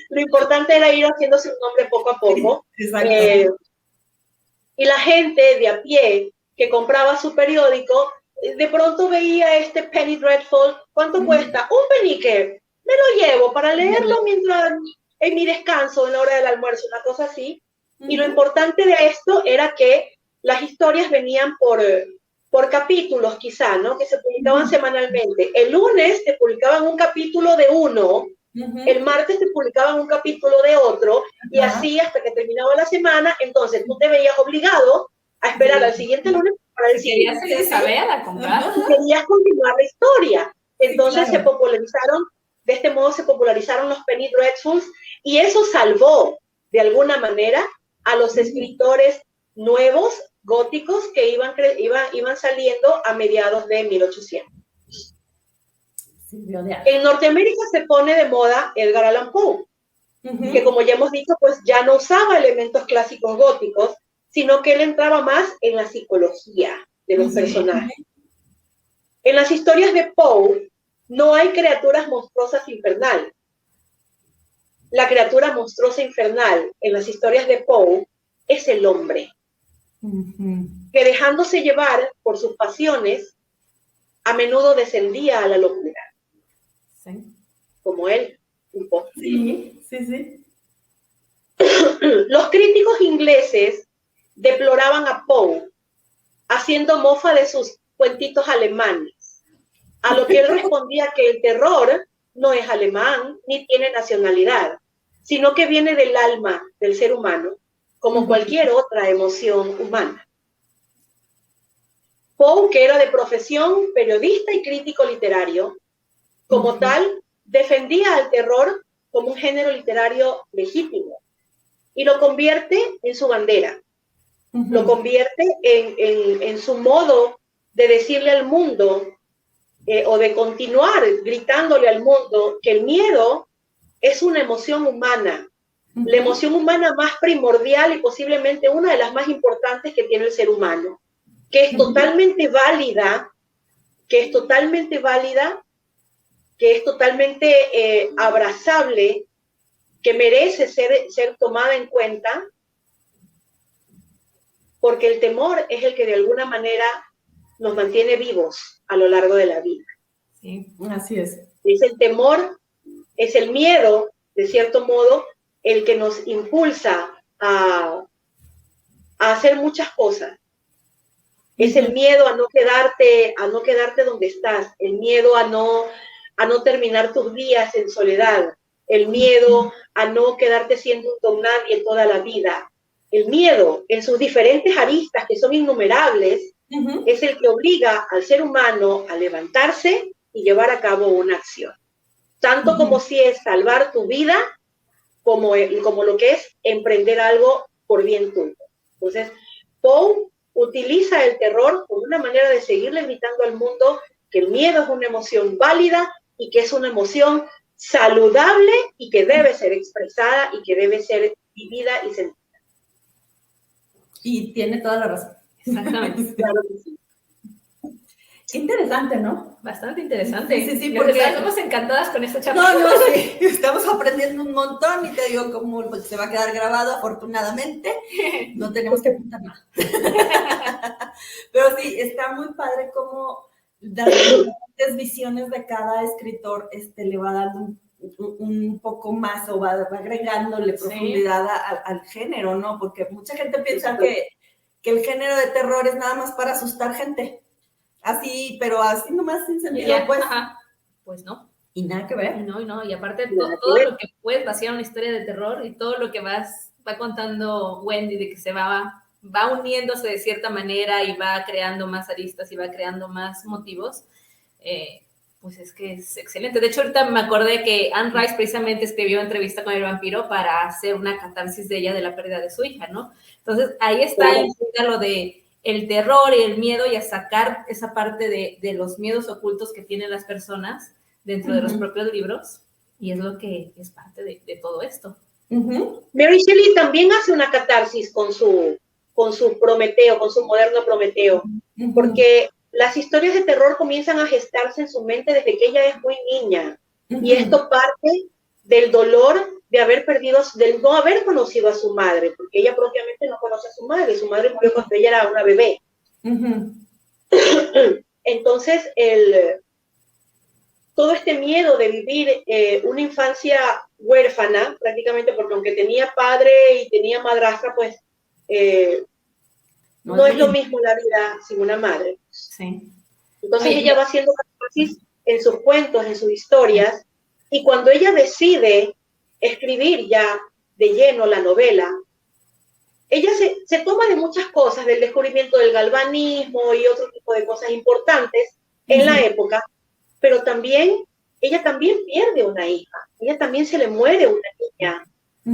Lo importante era ir haciéndose un nombre poco a poco. Exacto. Y la gente de a pie que compraba su periódico, de pronto veía este Penny Dreadful. ¿Cuánto cuesta? Un penique. Me lo llevo para leerlo mientras en mi descanso, en la hora del almuerzo, una cosa así. Y lo importante de esto era que las historias venían por capítulos, quizá, ¿no? Que se publicaban semanalmente. El lunes te publicaban un capítulo de uno, el martes te publicaban un capítulo de otro, y así hasta que terminaba la semana. Entonces tú te veías obligado a esperar al siguiente lunes para el siguiente. Querías saber, a comprar. Querías continuar la historia. Entonces se popularizaron, de este modo se popularizaron los Penny Dreadfuls, y eso salvó, de alguna manera, a los escritores nuevos, góticos, que iban saliendo a mediados de 1800. En Norteamérica se pone de moda Edgar Allan Poe, que como ya hemos dicho, pues ya no usaba elementos clásicos góticos, sino que él entraba más en la psicología de los personajes. En las historias de Poe no hay criaturas monstruosas infernales. La criatura monstruosa infernal en las historias de Poe es el hombre, que dejándose llevar por sus pasiones, a menudo descendía a la locura. Como él, un poco. Sí. Los críticos ingleses deploraban a Poe, haciendo mofa de sus cuentitos alemanes, a lo que él respondía que el terror no es alemán ni tiene nacionalidad, sino que viene del alma del ser humano, como cualquier otra emoción humana. Poe, que era de profesión periodista y crítico literario, como tal, defendía al terror como un género literario legítimo y lo convierte en su bandera, lo convierte en su modo de decirle al mundo o de continuar gritándole al mundo que el miedo es una emoción humana, la emoción humana más primordial y posiblemente una de las más importantes que tiene el ser humano, que es totalmente válida, que es totalmente abrazable, que merece ser tomada en cuenta, porque el temor es el que de alguna manera nos mantiene vivos a lo largo de la vida. Sí, así es. Es el temor, es el miedo, de cierto modo, el que nos impulsa a hacer muchas cosas. Es el miedo a no quedarte donde estás, el miedo a no terminar tus días en soledad, el miedo a no quedarte siendo un don nadie toda la vida. El miedo, en sus diferentes aristas, que son innumerables, es el que obliga al ser humano a levantarse y llevar a cabo una acción. Tanto como si es salvar tu vida, como lo que es emprender algo por bien tuyo. Entonces, Poe utiliza el terror como una manera de seguirle gritando al mundo que el miedo es una emoción válida y que es una emoción saludable y que debe ser expresada y que debe ser vivida y sentida. Y tiene toda la razón. Exactamente. Claro que sí. Qué interesante, ¿no? Bastante interesante. Sí, porque estamos encantadas con esta charla. No, sí, estamos aprendiendo un montón y te digo como pues, se va a quedar grabado, afortunadamente, no tenemos que apuntar nada. Pero sí, está muy padre cómo las diferentes visiones de cada escritor le va dando un poco más o va agregándole profundidad al género, ¿no? Porque mucha gente piensa que el género de terror es nada más para asustar gente. Así, pero así nomás sin sentido, pues. Ajá. Pues no. Y nada que ver. No, y aparte todo lo que puedes vaciar una historia de terror y todo lo que va contando Wendy de que se va uniéndose de cierta manera y va creando más aristas y va creando más motivos, pues es que es excelente. De hecho, ahorita me acordé que Anne Rice precisamente escribió Entrevista con el vampiro para hacer una catarsis de ella de la pérdida de su hija, ¿no? Entonces, ahí está lo de el terror y el miedo y a sacar esa parte de los miedos ocultos que tienen las personas dentro de los propios libros, y es lo que es parte de todo esto. Mary Shelley también hace una catarsis con su Prometeo, con su moderno Prometeo, porque las historias de terror comienzan a gestarse en su mente desde que ella es muy niña, y esto parte del dolor del no haber conocido a su madre, porque ella propiamente no conoce a su madre murió cuando ella era una bebé. Entonces, todo este miedo de vivir una infancia huérfana, prácticamente, porque aunque tenía padre y tenía madrastra, pues no es lo mismo la vida sin una madre. Sí. Entonces ella va haciendo catarsis en sus cuentos, en sus historias, y cuando ella decide escribir ya de lleno la novela, ella se toma de muchas cosas, del descubrimiento del galvanismo y otro tipo de cosas importantes en la época, pero ella también pierde una hija, ella también se le muere una niña,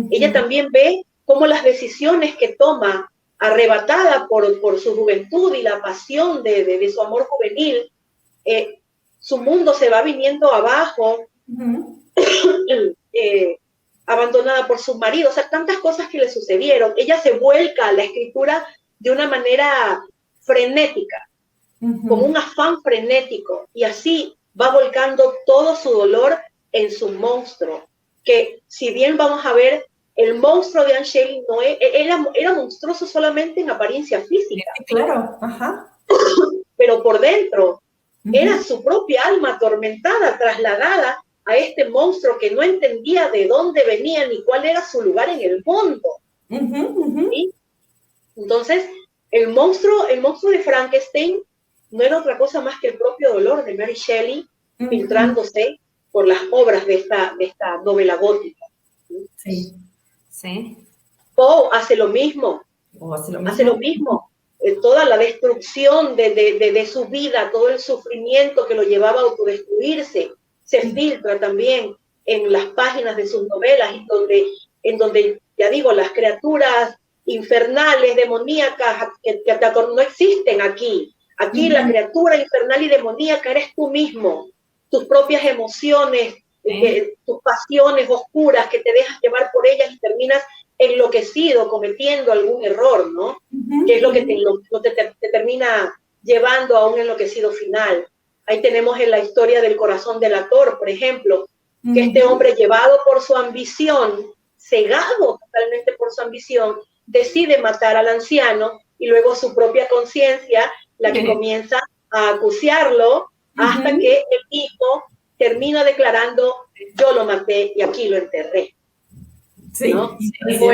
ella también ve cómo las decisiones que toma, arrebatada por su juventud y la pasión de su amor juvenil, su mundo se va viniendo abajo, abandonada por su marido, o sea, tantas cosas que le sucedieron. Ella se vuelca a la escritura de una manera frenética, como un afán frenético, y así va volcando todo su dolor en su monstruo, que si bien vamos a ver, el monstruo de Anne Shelley no era monstruoso solamente en apariencia física. Claro, pero por dentro era su propia alma atormentada, trasladada a este monstruo que no entendía de dónde venía ni cuál era su lugar en el mundo. ¿Sí? Entonces, el monstruo de Frankenstein no era otra cosa más que el propio dolor de Mary Shelley filtrándose por las obras de esta novela gótica. Sí. Poe hace lo mismo. Hace lo mismo. toda la destrucción de su vida, todo el sufrimiento que lo llevaba a autodestruirse, se filtra también en las páginas de sus novelas, en donde ya digo, las criaturas infernales, demoníacas, que no existen aquí. Aquí la criatura infernal y demoníaca eres tú mismo, tus propias emociones, tus pasiones oscuras que te dejas llevar por ellas y terminas enloquecido, cometiendo algún error, ¿no? Que es lo que te termina llevando a un enloquecido final. Ahí tenemos en la historia del corazón delator, por ejemplo, que este hombre, llevado por su ambición, cegado totalmente por su ambición, decide matar al anciano, y luego su propia conciencia la que comienza a acuciarlo, hasta que el hijo termina declarando: yo lo maté y aquí lo enterré. Sí, ¿no? O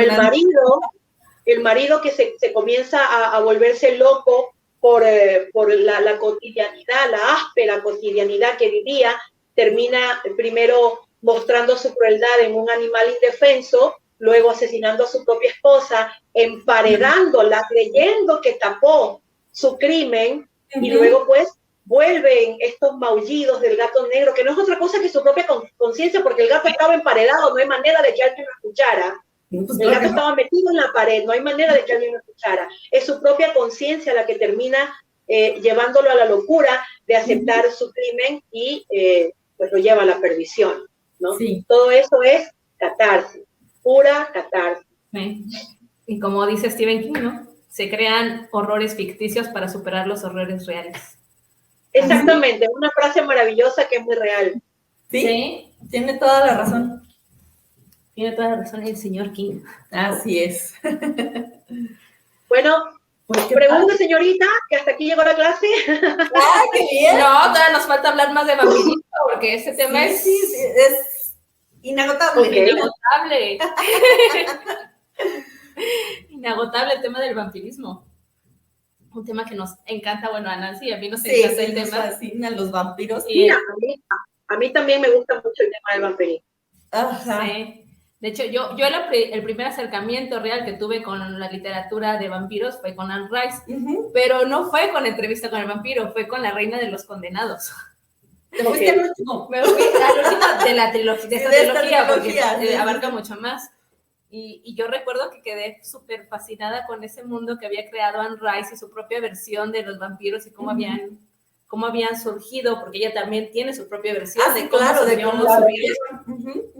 el marido que se comienza a volverse loco por la cotidianidad, la áspera cotidianidad que vivía, termina primero mostrando su crueldad en un animal indefenso, luego asesinando a su propia esposa, emparedándola, creyendo que tapó su crimen, y luego pues vuelven estos maullidos del gato negro, que no es otra cosa que su propia conciencia, porque el gato estaba emparedado, no hay manera de que alguien lo escuchara. El gato estaba metido en la pared, no hay manera de que alguien lo escuchara. Es su propia conciencia la que termina llevándolo a la locura de aceptar su crimen y pues lo lleva a la perdición, ¿no? Sí. Todo eso es catarsis, pura catarsis. Sí. Y como dice Stephen King, ¿no? Se crean horrores ficticios para superar los horrores reales. Exactamente, una frase maravillosa que es muy real. Sí, tiene toda la razón. Tiene toda la razón el señor King. Así es. Bueno, pues pregunta, señorita, que hasta aquí llegó la clase. ¡Ay, qué bien! No, todavía nos falta hablar más de vampirismo, porque ese tema es inagotable. Okay. Inagotable. Inagotable el tema del vampirismo. Un tema que nos encanta, bueno, a Nancy y a mí nos encanta el tema. Nos fascinan los vampiros. Sí, a mí también me gusta mucho el tema del vampirismo. Ajá. Sí. De hecho, yo el primer acercamiento real que tuve con la literatura de vampiros fue con Anne Rice, pero no fue con Entrevista con el vampiro, fue con La Reina de los Condenados. ¿Te fuiste al último? Me fui al último de la trilogía, porque abarca mucho más. Y yo recuerdo que quedé súper fascinada con ese mundo que había creado Anne Rice y su propia versión de los vampiros y cómo habían surgido, porque ella también tiene su propia versión de cómo surgieron.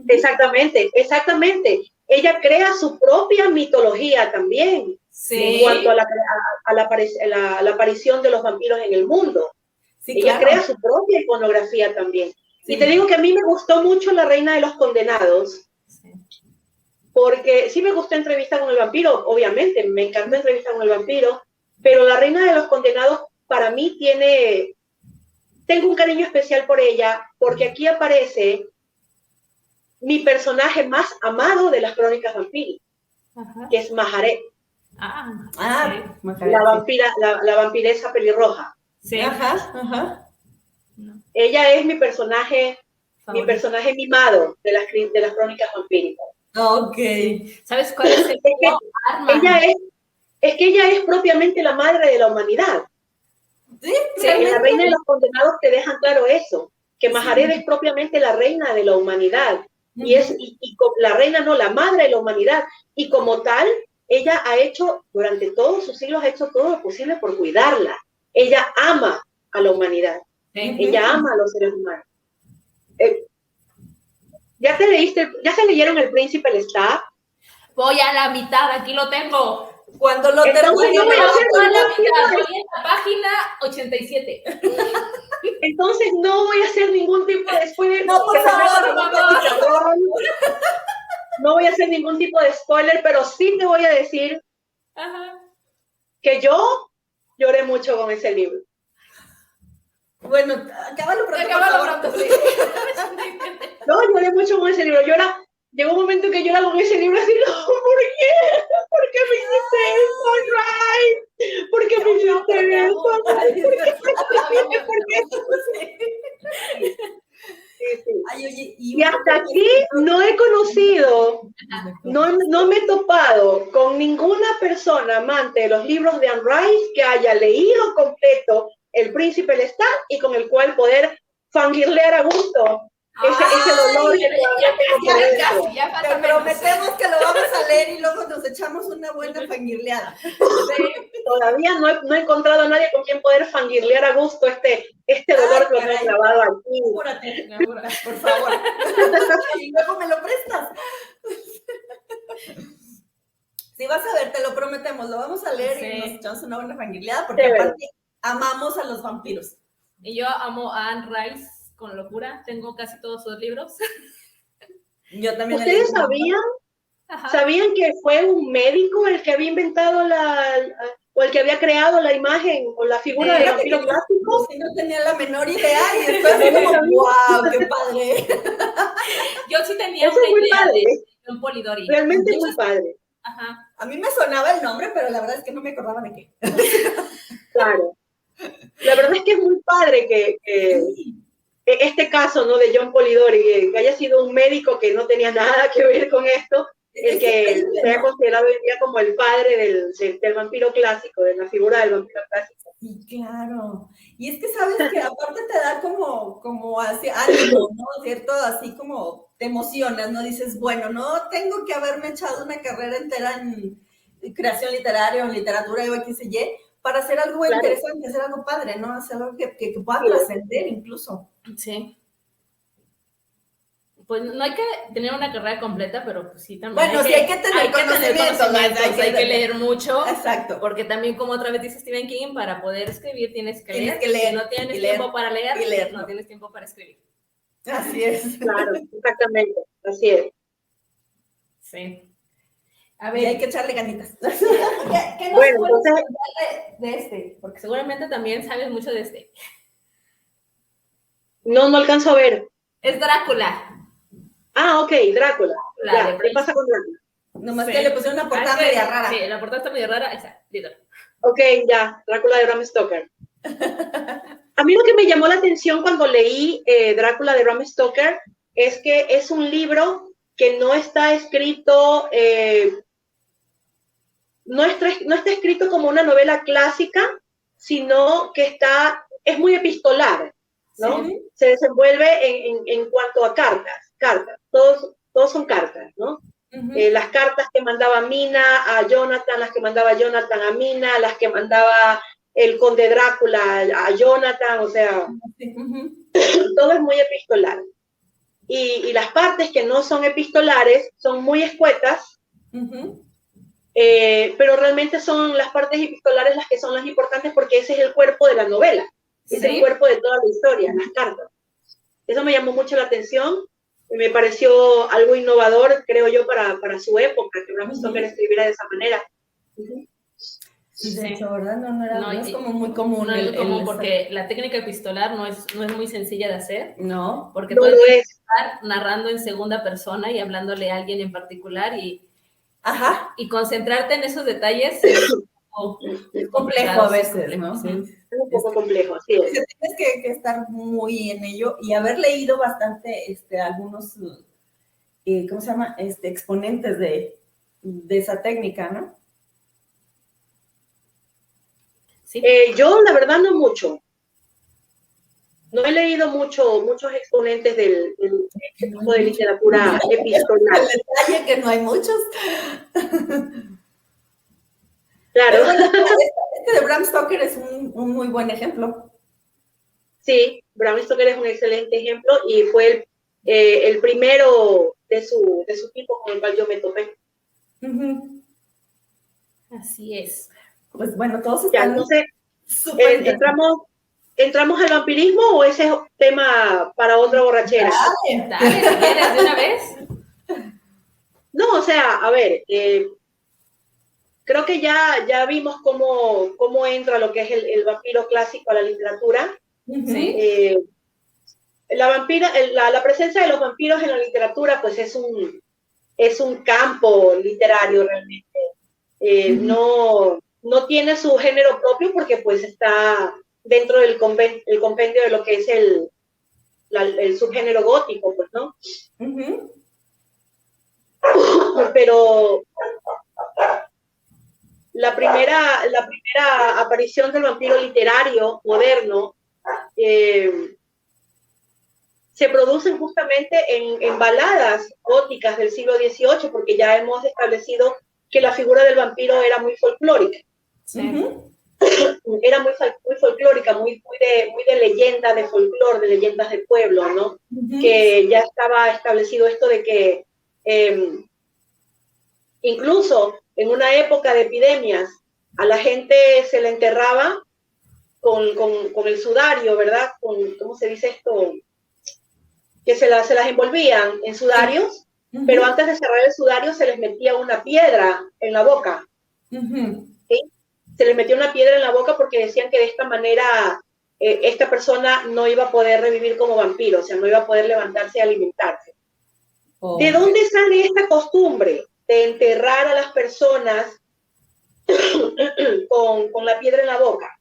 Exactamente. Ella crea su propia mitología también, en cuanto a la aparición de los vampiros en el mundo. Sí, ella crea su propia iconografía también. Sí. Y te digo que a mí me gustó mucho La Reina de los Condenados, porque sí me gustó Entrevista con el vampiro, obviamente, me encantó Entrevista con el vampiro, pero La Reina de los Condenados para mí tengo un cariño especial por ella, porque aquí aparece mi personaje más amado de las crónicas vampíricas, que es Majaret. La vampiresa pelirroja. Sí. Ella es mi personaje mimado de las crónicas vampíricas. Ok. ¿Sabes cuál es el arma? Ella es propiamente la madre de la humanidad. Sí, en La Reina de los Condenados te dejan claro eso, que Majaret es propiamente la reina de la humanidad. Y la reina no, la madre de la humanidad. Y como tal, ella durante todos sus siglos, ha hecho todo lo posible por cuidarla. Ella ama a la humanidad. Ella ama a los seres humanos. ¿Ya se leyeron El Príncipe Lestat? Voy a la mitad, aquí lo tengo. Cuando lo termine, no voy a hacer voy en la página 87. Entonces no voy a hacer ningún tipo de spoiler. No, por favor, no voy a hacer ningún tipo de spoiler, pero sí te voy a decir que yo lloré mucho con ese libro. Bueno, acábalo pronto. Sí. No, lloré mucho con ese libro. Llegó un momento que lloraba con ese libro así, no, ¿por qué? ¿Por qué me hiciste eso, Rice? ¿Por qué me hiciste eso? Ay, oye, y hasta aquí no he conocido, no me he topado con ninguna persona amante de los libros de Anne Rice que haya leído completo El Príncipe Lestat y con el cual poder fangirlear a gusto ese dolor que todavía tengo por dentro. Te prometemos que lo vamos a leer y luego nos echamos una buena fangirleada. Todavía no he encontrado a nadie con quien poder fangirlear a gusto este dolor que lo he grabado aquí. Apúrate, por favor. Y luego me lo prestas. Sí, vas a ver, te lo prometemos, lo vamos a leer y nos echamos una buena fangirleada porque aparte amamos a los vampiros. Y yo amo a Anne Rice con locura, tengo casi todos sus libros. Yo también. ¿Ustedes sabían que fue un médico el que había inventado o el que había creado la imagen o la figura del vampiro clásico? Sí, no tenía la menor idea y después como, wow, qué padre. Yo sí tenía una idea de John Polidori. Realmente muy padre. Ajá. A mí me sonaba el nombre, pero la verdad es que no me acordaba de qué. Claro. La verdad es que es muy padre que este caso, ¿no? De John Polidori, que haya sido un médico que no tenía nada que ver con esto, el que se ha considerado hoy en día como el padre del vampiro clásico, de la figura del vampiro clásico. Sí, claro. Y es que sabes que aparte te da como así ánimo, ¿no? ¿Cierto? Así como te emocionas, ¿no? Dices, bueno, no tengo que haberme echado una carrera entera en creación literaria o en literatura o qué sé yo, para hacer algo interesante, hacer algo padre, ¿no? Hacer algo que pueda trascender incluso. Sí. Pues no hay que tener una carrera completa, pero pues sí también. Bueno, sí hay que tener conocimientos, hay que leer mucho. Exacto. Porque también, como otra vez dice Stephen King, para poder escribir tienes que leer. Si no tienes tiempo para leer, no tienes tiempo para escribir. Así es. Claro, exactamente, así es. Sí. A ver, hay que echarle ganitas. ¿Qué nos puedes contar de este? Porque seguramente también sabes mucho de este. No alcanzo a ver. Es Drácula. Ah, ok, Drácula. Ya, ¿qué pasa con Drácula? Nomás que le pusieron una portada media rara. Sí, la portada está media rara. Esa, ok, ya, Drácula de Bram Stoker. A mí lo que me llamó la atención cuando leí Drácula de Bram Stoker es que es un libro que no está escrito, no está escrito como una novela clásica, sino que es muy epistolar, ¿no? Sí. Se desenvuelve en cuanto a cartas, todos son cartas, ¿no? Uh-huh. Las cartas que mandaba Mina a Jonathan, las que mandaba Jonathan a Mina, las que mandaba el conde Drácula a Jonathan, o sea, uh-huh. Todo es muy epistolar. Y las partes que no son epistolares son muy escuetas, uh-huh. Pero realmente son las partes epistolares las que son las importantes porque ese es el cuerpo de la novela, ¿sí? Es el cuerpo de toda la historia, las cartas. Eso me llamó mucho la atención y me pareció algo innovador, creo yo, para su época, que Bram Stoker escribiera de esa manera. Uh-huh. Sí, de hecho, ¿verdad? No es como muy común. No es muy común porque la técnica epistolar no es muy sencilla de hacer. No. Porque puedes estar narrando en segunda persona y hablándole a alguien en particular y concentrarte en esos detalles es complejo a veces, ¿no? Sí. Es un poco complejo, sí. Tienes que estar muy en ello y haber leído bastante algunos, ¿cómo se llama? Exponentes de esa técnica, ¿no? Sí. Yo, la verdad, no mucho. No he leído muchos exponentes del tipo de literatura epistolar. El detalle que no hay muchos. Claro. Este de Bram Stoker es un muy buen ejemplo. Sí, Bram Stoker es un excelente ejemplo y fue el primero de su tipo con el cual yo me topé. Uh-huh. Así es. Pues bueno, todos están ¿entramos al vampirismo o ese es tema para otra borrachera? Dale, ¿quieres de una vez? No, o sea, a ver, creo que ya vimos cómo entra lo que es el vampiro clásico a la literatura. Sí. La presencia de los vampiros en la literatura, pues es un campo literario realmente. No tiene su género propio porque pues está dentro del compendio de lo que es el subgénero gótico, pues, ¿no? Uh-huh. Pero la primera aparición del vampiro literario moderno se producen justamente en baladas góticas del siglo XVIII, porque ya hemos establecido que la figura del vampiro era muy folclórica. Sí. Era muy folclórica, muy de leyenda, de folclore, de leyendas del pueblo, ¿no? Que ya estaba establecido esto de que incluso en una época de epidemias a la gente se le enterraba con el sudario, ¿verdad? ¿Cómo se dice esto? Que se las envolvían en sudarios, pero antes de cerrar el sudario se les metía una piedra en la boca. ¿Sí? Se les metía una piedra en la boca porque decían que de esta manera esta persona no iba a poder revivir como vampiro, o sea, no iba a poder levantarse y alimentarse. ¿De dónde sale esta costumbre de enterrar a las personas con la piedra en la boca?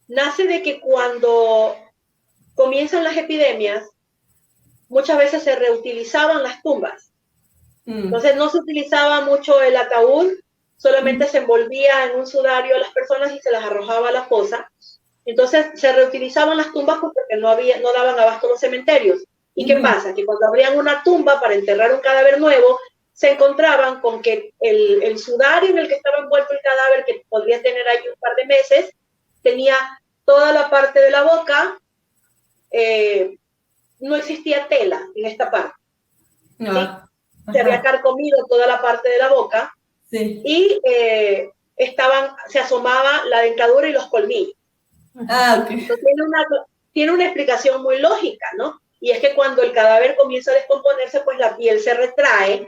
Nace de que cuando comienzan las epidemias, muchas veces se reutilizaban las tumbas. Entonces no se utilizaba mucho el ataúd, solamente se envolvía en un sudario a las personas y se las arrojaba a la fosa. Entonces se reutilizaban las tumbas porque no daban abasto los cementerios. ¿Y qué pasa? Que cuando abrían una tumba para enterrar un cadáver nuevo, se encontraban con que el sudario en el que estaba envuelto el cadáver, que podría tener ahí un par de meses, tenía toda la parte de la boca, no existía tela en esta parte. ¿Sí? Se había carcomido toda la parte de la boca y se asomaba la dentadura y los colmillos. Entonces, tiene una explicación muy lógica, ¿no? Y es que cuando el cadáver comienza a descomponerse, pues la piel se retrae,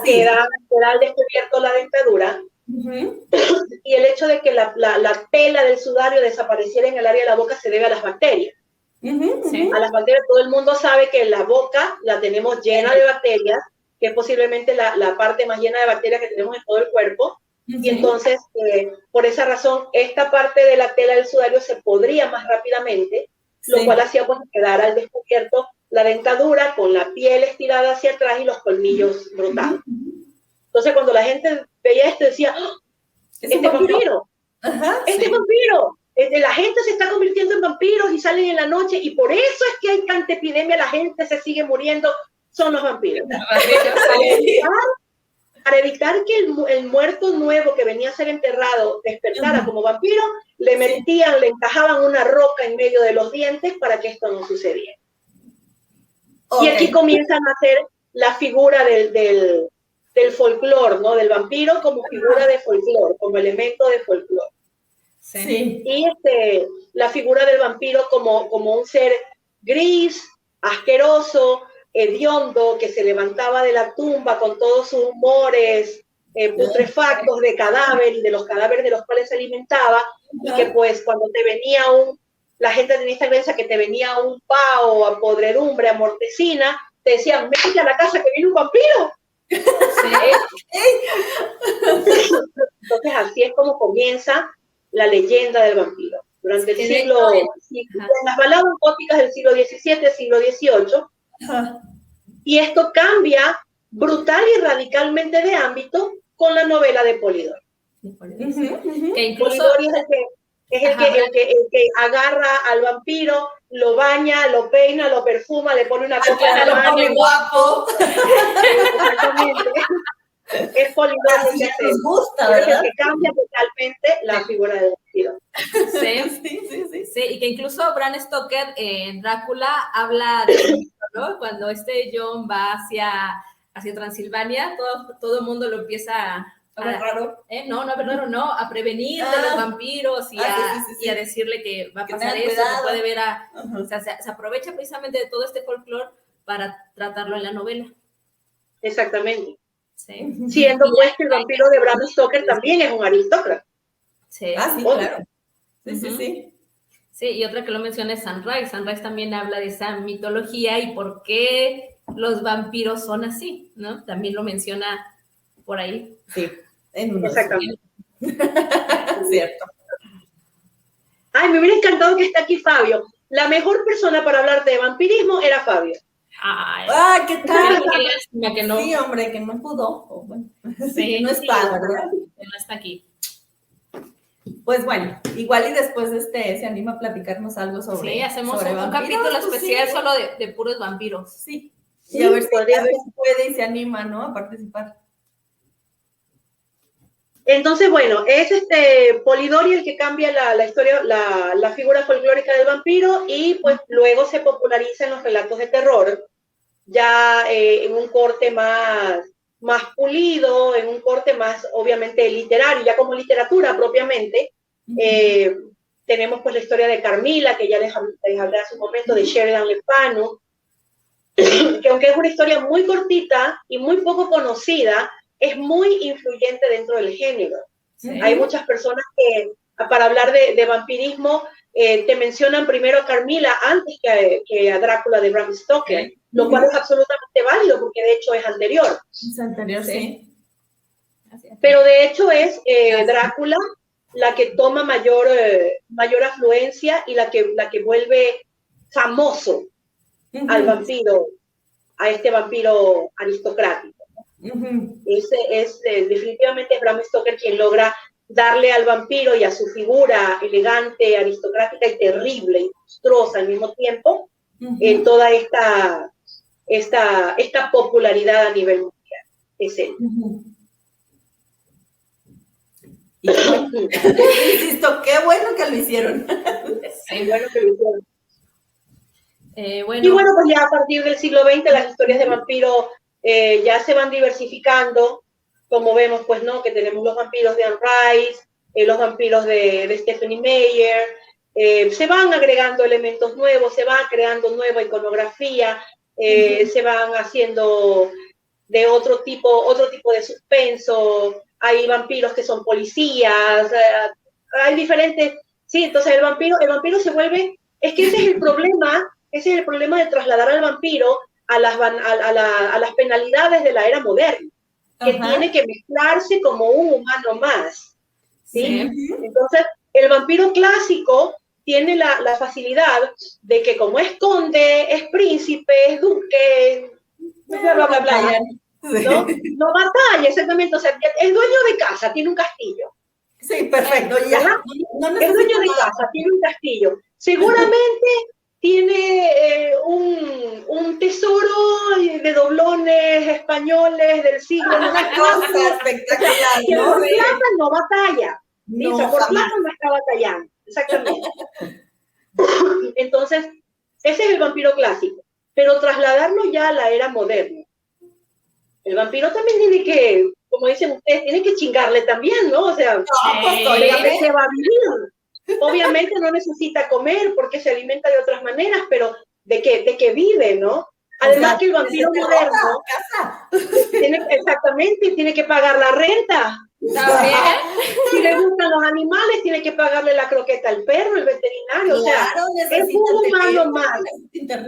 queda al descubierto la dentadura. Y el hecho de que la tela del sudario desapareciera en el área de la boca se debe a las bacterias. A las bacterias, todo el mundo sabe que la boca la tenemos llena de bacterias, que es posiblemente la parte más llena de bacterias que tenemos en todo el cuerpo. Y entonces, por esa razón, esta parte de la tela del sudario se podría más rápidamente, lo cual hacía pues quedar al descubierto la dentadura con la piel estirada hacia atrás y los colmillos brotados. Entonces, cuando la gente veía esto, decía, ¡oh, este vampiro! ¡Este vampiro! La gente se está convirtiendo en vampiros y salen en la noche, y por eso es que hay tanta epidemia, la gente se sigue muriendo, son los vampiros. Para evitar que el muerto nuevo que venía a ser enterrado despertara como vampiro, le encajaban una roca en medio de los dientes para que esto no sucediera. Y aquí comienzan a hacer la figura del folclore, ¿no? Del vampiro como figura de folclore, como elemento de folclore. Y la figura del vampiro como un ser gris, asqueroso, hediondo, que se levantaba de la tumba con todos sus humores putrefactos de cadáver y de los cadáveres de los cuales se alimentaba, y que pues cuando te venía la gente tenía esta creencia que te venía un pao a podredumbre, a mortecina, te decían, métete a la casa que viene un vampiro. Entonces así es como comienza la leyenda del vampiro. Durante el siglo, en las baladas góticas del siglo XVII, siglo XVIII, y esto cambia brutal y radicalmente de ámbito con la novela de Polidori. Que incluso Polidori es el que agarra al vampiro, lo baña, lo peina, lo perfuma, le pone una copa en la mano. Lo guapo. Exactamente. Es Polidori que nos gusta, ¿verdad? que cambia totalmente la figura del vampiro. Sí, y que incluso Bram Stoker en Drácula habla de eso, ¿no? Cuando John va hacia Transilvania, todo el mundo lo empieza a ver raro. A prevenir de los vampiros y a decirle que va a pasar eso, que puede ver o sea, se aprovecha precisamente de todo este folclore para tratarlo en la novela. Exactamente. Siendo pues que el vampiro de Bram Stoker también es un aristócrata. Claro. Sí, y otra que lo menciona es Sunrise. Sunrise también habla de esa mitología y por qué los vampiros son así, ¿no? También lo menciona por ahí. Exactamente. Cierto. Ay, me hubiera encantado que esté aquí Fabio. La mejor persona para hablarte de vampirismo era Fabio. Ay, ¿qué tal? qué lástima que no. Sí, hombre, que no pudo. Bueno, Sí, no está, ¿verdad? Que no está aquí. Pues bueno, igual y después se anima a platicarnos algo sobre Sí, hacemos sobre un vampiros, capítulo pues especial sí. solo de puros vampiros. Sí. Sí, Y a ver si puede y se anima, ¿no? A participar. Entonces, bueno, es Polidori el que cambia la historia, la figura folclórica del vampiro y pues luego se populariza en los relatos de terror, ya en un corte más pulido, en un corte más obviamente literario, ya como literatura propiamente. Tenemos pues la historia de Carmila, que ya les hablé hace un momento, de Sheridan Le Fanu, que aunque es una historia muy cortita y muy poco conocida, es muy influyente dentro del género. Sí. Hay muchas personas que, para hablar de vampirismo, te mencionan primero a Carmila antes que a Drácula de Bram Stoker, lo cual es absolutamente válido porque de hecho es anterior. Es anterior, sí. Pero de hecho es Drácula la que toma mayor afluencia y la que vuelve famoso al vampiro, a este vampiro aristocrático. Definitivamente es Bram Stoker quien logra darle al vampiro y a su figura elegante, aristocrática y terrible y monstruosa al mismo tiempo toda esta popularidad a nivel mundial. Es él. Insisto, qué bueno que lo hicieron. Sí, bueno que lo hicieron. Bueno. Y bueno, pues ya a partir del siglo XX las historias de vampiros ya se van diversificando, como vemos, pues, ¿no? Que tenemos los vampiros de Anne Rice, los vampiros de Stephanie Meyer, se van agregando elementos nuevos, se va creando nueva iconografía, se van haciendo de otro tipo de suspenso, hay vampiros que son policías, hay diferentes, sí, entonces el vampiro se vuelve, es que ese es el problema de trasladar al vampiro a las penalidades de la era moderna, que tiene que mezclarse como un humano más, ¿sí? Entonces, el vampiro clásico tiene la facilidad de que como es conde, es príncipe, es duque, bla, bla, bla, bla, ¿no? No batalla, exactamente, o sea, es dueño de casa, tiene un castillo. Sí, perfecto, ya. No es dueño de casa, tiene un castillo. Seguramente tiene un tesoro de doblones españoles del siglo una cosa espectacular, que por plata no batalla. No, por plata no está batallando, exactamente. Entonces, ese es el vampiro clásico, pero trasladarlo ya a la era moderna. El vampiro también tiene que, como dicen ustedes, tiene que chingarle también, ¿no? O sea, ¿de qué va a vivir? Obviamente no necesita comer porque se alimenta de otras maneras, pero ¿de qué vive, no? Además que el vampiro moderno tiene que pagar la renta. ¿También? Si le gustan los animales, tiene que pagarle la croqueta al perro, el veterinario. Claro, o sea, es un humano más.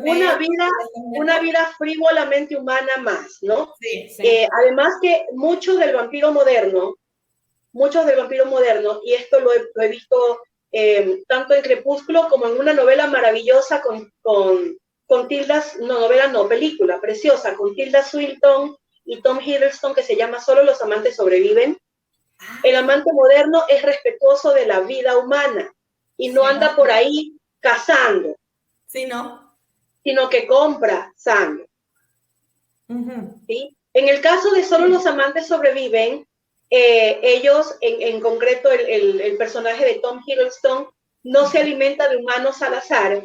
Una vida frívolamente humana más, ¿no? Sí. Además que muchos del vampiro moderno, y esto lo he visto tanto en Crepúsculo como en una novela maravillosa con película preciosa, con Tilda Swinton y Tom Hiddleston, que se llama Solo los amantes sobreviven. El amante moderno es respetuoso de la vida humana y no anda por ahí cazando, sino que compra sangre. ¿Sí? En el caso de Solo los amantes sobreviven, ellos, en concreto el personaje de Tom Hiddleston, no se alimenta de humanos al azar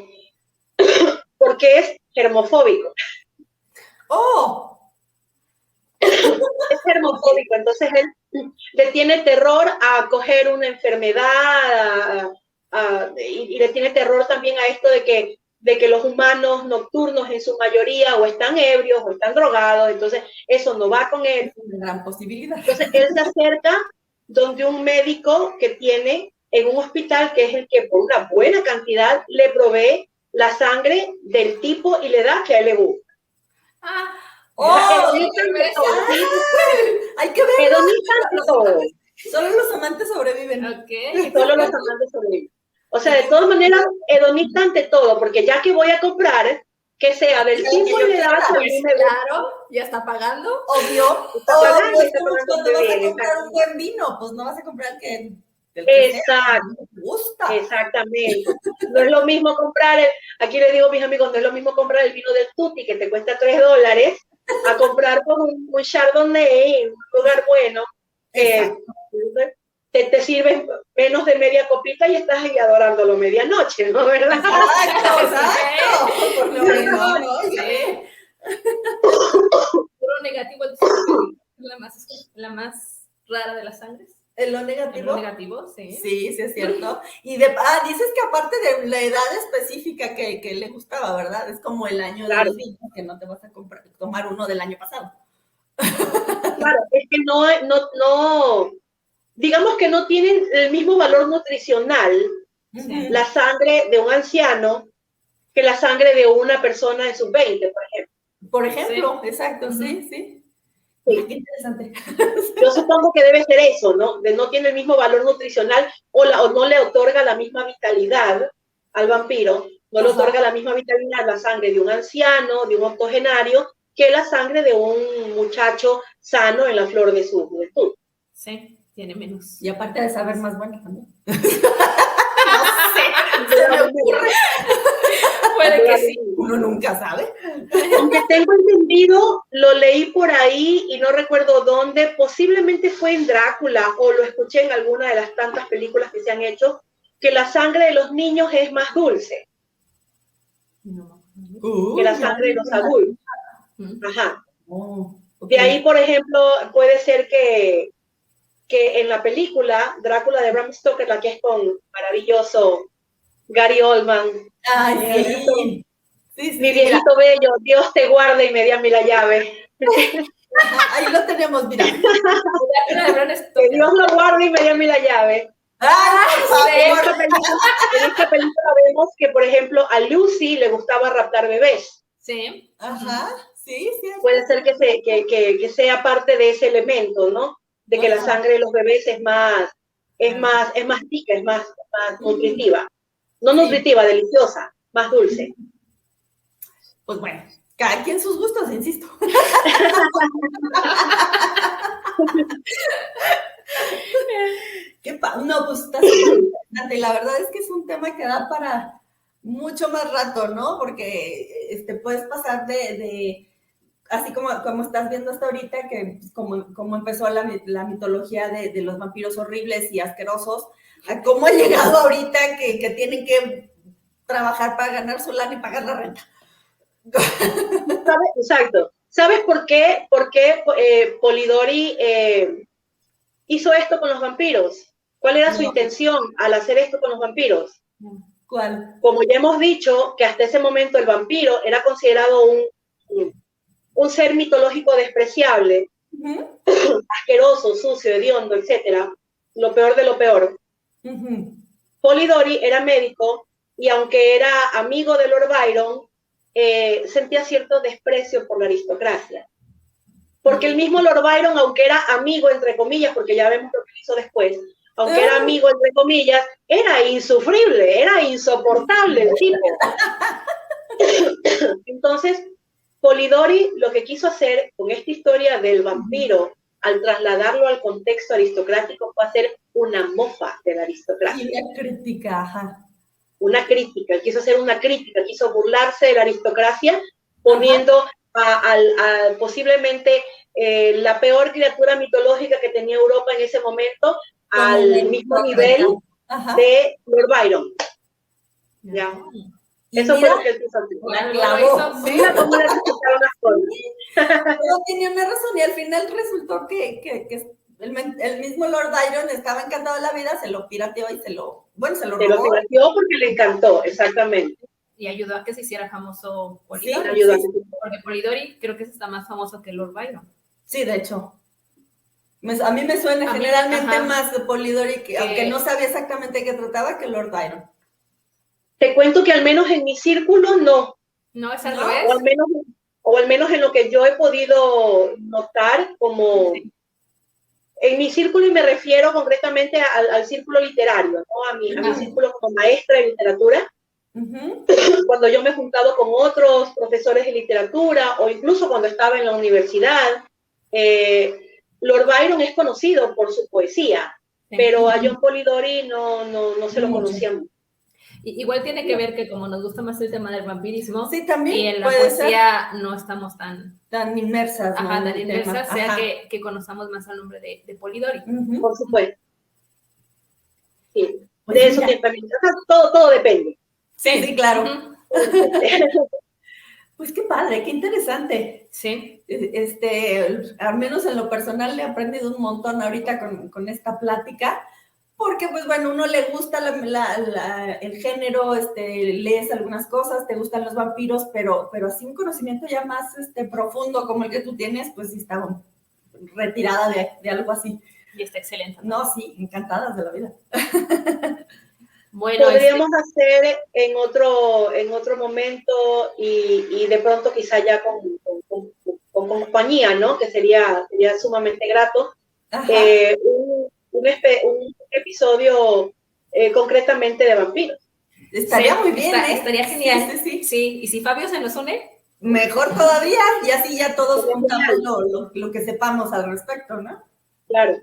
porque es germofóbico. Es germofóbico, entonces él le tiene terror a coger una enfermedad y le tiene terror también a esto de que los humanos nocturnos en su mayoría o están ebrios o están drogados, entonces eso no va con él. Es una gran posibilidad. Entonces él se acerca donde un médico que tiene en un hospital, que es el que por una buena cantidad le provee la sangre del tipo y le da que a él le gusta. Hay que ver. Todo. Solo los amantes sobreviven. Solo los amantes sobreviven. O sea, de todas maneras, hedonista ante todo, porque ya que voy a comprar, que sea del tipo de edad que a mí me gusta. Claro, ya está pagando. Obvio. Está pagando, está Como pagando cuando muy vas a bien, comprar un buen vino, pues no vas a comprar el que sea, exacto, no te gusta. exactamente. No es lo mismo comprar, aquí le digo a mis amigos, no es lo mismo comprar el vino del Tutti que te cuesta $3 a comprar con un Chardonnay en un lugar bueno que Exacto. te sirves menos de media copita y estás ahí adorándolo medianoche, ¿no? ¿Verdad? Exacto, exacto. Por lo menos, sí. Puro negativo, la más rara de las sangres. ¿En lo En negativo? lo negativo, sí. Sí, sí es cierto. Y dices que aparte de la edad específica que le gustaba, ¿verdad? Es como el año Claro. del vino, que no te vas a tomar uno del año pasado. Claro, es que no, digamos que no tienen el mismo valor nutricional Sí. la sangre de un anciano que la sangre de una persona de sus 20, por ejemplo. Por ejemplo, Sí. exacto, sí, sí. Sí. Qué interesante. Yo supongo que debe ser eso, ¿no? De no tiene el mismo valor nutricional o no le otorga la misma vitalidad al vampiro, no le otorga la misma vitalidad la sangre de un anciano, de un octogenario, que la sangre de un muchacho sano en la flor de su juventud. Sí, tiene menos. Y aparte de saber más bueno también. No sé, se me ocurre. Puede que sí. Uno nunca sabe. Aunque tengo entendido, lo leí por ahí y no recuerdo dónde, posiblemente fue en Drácula o lo escuché en alguna de las tantas películas que se han hecho, que la sangre de los niños es más dulce que la sangre de los adultos. Ajá. De ahí, por ejemplo, puede ser que en la película Drácula de Bram Stoker, la que es con maravilloso Gary Oldman, Ay, sí. mi viejito bello, Dios te guarde y me dé a mí la llave. Ahí lo tenemos, mira. Que Dios lo guarde y me dé a mí la llave. En esta película vemos que, por ejemplo, a Lucy le gustaba raptar bebés. Sí. Ajá, sí. Puede ser que sea parte de ese elemento, ¿no? De que la sangre de los bebés es más tica, es más nutritiva. No nutritiva, deliciosa, más dulce. Pues bueno, cada quien sus gustos, insisto. No, pues está súper interesante. La verdad es que es un tema que da para mucho más rato, ¿no? Porque puedes pasar de así como estás viendo hasta ahorita, que como empezó la mitología de los vampiros horribles y asquerosos, a cómo ha llegado ahorita que tienen que trabajar para ganar su lana y pagar la renta. Exacto. ¿Sabes por qué Polidori hizo esto con los vampiros? ¿Cuál era su intención al hacer esto con los vampiros? ¿Cuál? Como ya hemos dicho, que hasta ese momento el vampiro era considerado un ser mitológico despreciable, asqueroso, sucio, hediondo, etcétera, lo peor de lo peor. Polidori era médico y aunque era amigo de Lord Byron, sentía cierto desprecio por la aristocracia. Porque el mismo Lord Byron, aunque era amigo, entre comillas, porque ya vemos lo que hizo después, aunque era amigo, entre comillas, era insufrible, era insoportable el tipo. Entonces, Polidori lo que quiso hacer con esta historia del vampiro, al trasladarlo al contexto aristocrático, fue hacer una mofa de la aristocracia. Y una crítica, ajá. Una crítica, quiso hacer una crítica, quiso burlarse de la aristocracia, poniendo a posiblemente la peor criatura mitológica que tenía Europa en ese momento al mismo nivel de Lord Byron. ¿Ya? Eso fue lo que él quiso hacer. No tenía una razón y al final resultó que el mismo Lord Byron estaba encantado de la vida, se lo pirateó y se lo robó. Se lo pirateó porque le encantó, exactamente. Y ayudó a que se hiciera famoso Polidori. Sí. Porque Polidori creo que está más famoso que Lord Byron. Sí, de hecho. A mí me suena generalmente más de Polidori, aunque no sabía exactamente de qué trataba, que Lord Byron. Te cuento que al menos en mi círculo no. No, es al revés. O al menos en lo que yo he podido notar como... Sí. En mi círculo, y me refiero concretamente al círculo literario, ¿no? A mi círculo como maestra de literatura, Cuando yo me he juntado con otros profesores de literatura o incluso cuando estaba en la universidad, Lord Byron es conocido por su poesía, pero a John Polidori no se lo conocíamos. Igual tiene que ver que como nos gusta más el tema del vampirismo, sí, también y en la poesía no estamos tan inmersas. Ajá, tan inmersas, sea que conozcamos más el nombre de Polidori. Por supuesto. Sí. Pues de eso también. Todo depende. Sí, claro. Pues qué padre, qué interesante. Sí. Al menos en lo personal le he aprendido un montón ahorita con esta plática, porque pues bueno, uno le gusta el género, lees algunas cosas, te gustan los vampiros, pero así un conocimiento ya más profundo como el que tú tienes, pues sí estaba retirada de algo así. Y está excelente. No, sí, encantadas de la vida. Bueno, podríamos hacer en otro momento y de pronto quizá ya con compañía, ¿no? Que sería sumamente grato. Un episodio concretamente de vampiros. Estaría muy bien, estaría genial. Sí. Y si Fabio se nos une, mejor todavía, y así ya todos juntamos lo que sepamos al respecto, ¿no? Claro.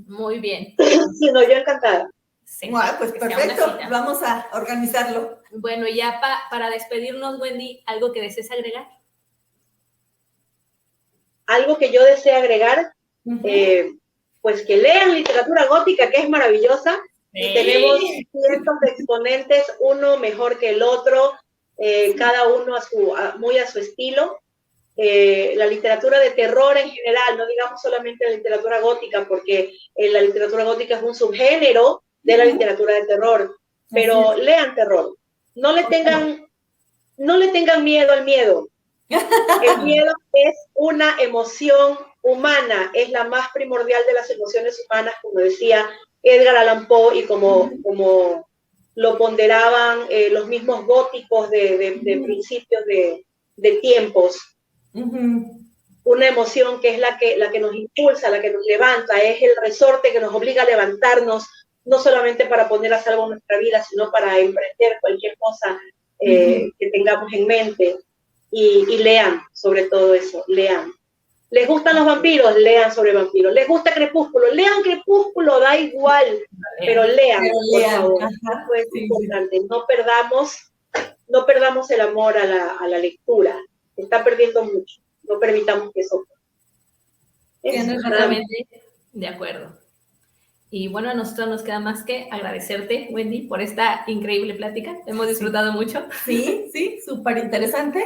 Muy bien. Sí, no, yo encantada. Sí, bueno, pues perfecto, vamos a organizarlo. Bueno, ya para despedirnos, Wendy, ¿algo que desees agregar? Algo que yo desee agregar, pues que lean literatura gótica, que es maravillosa. Sí. Tenemos cientos de exponentes, uno mejor que el otro, cada uno muy a su estilo. La literatura de terror en general, no digamos solamente la literatura gótica, porque la literatura gótica es un subgénero de la literatura de terror, pero lean terror. No le tengan miedo al miedo. El miedo es una emoción humana, es la más primordial de las emociones humanas, como decía Edgar Allan Poe y como lo ponderaban los mismos góticos de principios de tiempos. Una emoción que es la que nos impulsa, la que nos levanta, es el resorte que nos obliga a levantarnos, no solamente para poner a salvo nuestra vida, sino para emprender cualquier cosa que tengamos en mente. Y lean sobre todo eso, lean. ¿Les gustan los vampiros? Lean sobre vampiros. ¿Les gusta Crepúsculo? Lean Crepúsculo, da igual, pero lean, por favor. Eso es importante. No perdamos el amor a la lectura. Se está perdiendo mucho. No permitamos que eso. Tienes totalmente de acuerdo. Y bueno, a nosotros nos queda más que agradecerte, Wendy, por esta increíble plática. Hemos disfrutado mucho. Sí, súper interesante.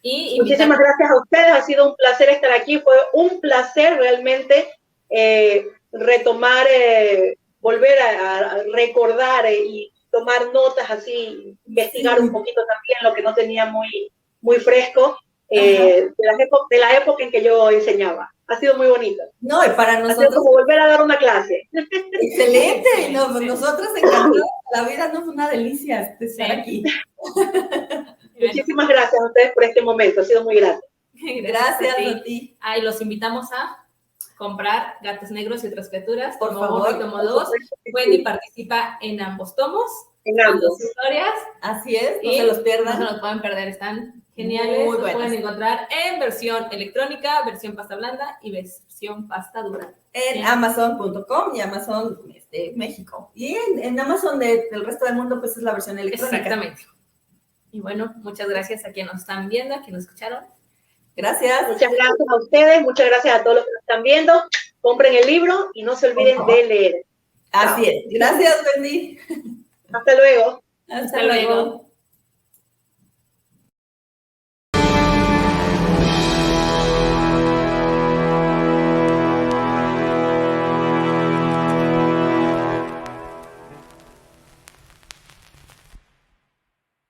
Muchísimas gracias a ustedes. Ha sido un placer estar aquí. Fue un placer realmente retomar, volver a recordar y tomar notas así, investigar un poquito también lo que no tenía muy fresco de la época en que yo enseñaba. Ha sido muy bonito. No, y para nosotros... Ha sido como volver a dar una clase. Excelente. Nosotros encantados. La vida no fue una delicia estar aquí. Muchísimas gracias a ustedes por este momento. Ha sido muy grato. Gracias a ti. Y los invitamos a comprar Gatos Negros y otras criaturas. Por favor. Tomo 2. Wendy participa en ambos tomos. En ambos. Historias. Así es, no se los pierdan. No se los pueden perder, están geniales. Muy buenas. Los pueden encontrar en versión electrónica, versión pasta blanda y versión pasta dura. En Amazon.com y Amazon México. Y en Amazon del resto del mundo, pues es la versión electrónica. Exactamente. Y bueno, muchas gracias a quienes nos están viendo, a quienes nos escucharon. Gracias. Muchas gracias a ustedes, muchas gracias a todos los que nos están viendo. Compren el libro y no se olviden de leer. Así es. Gracias, Wendy. Hasta luego. Hasta luego.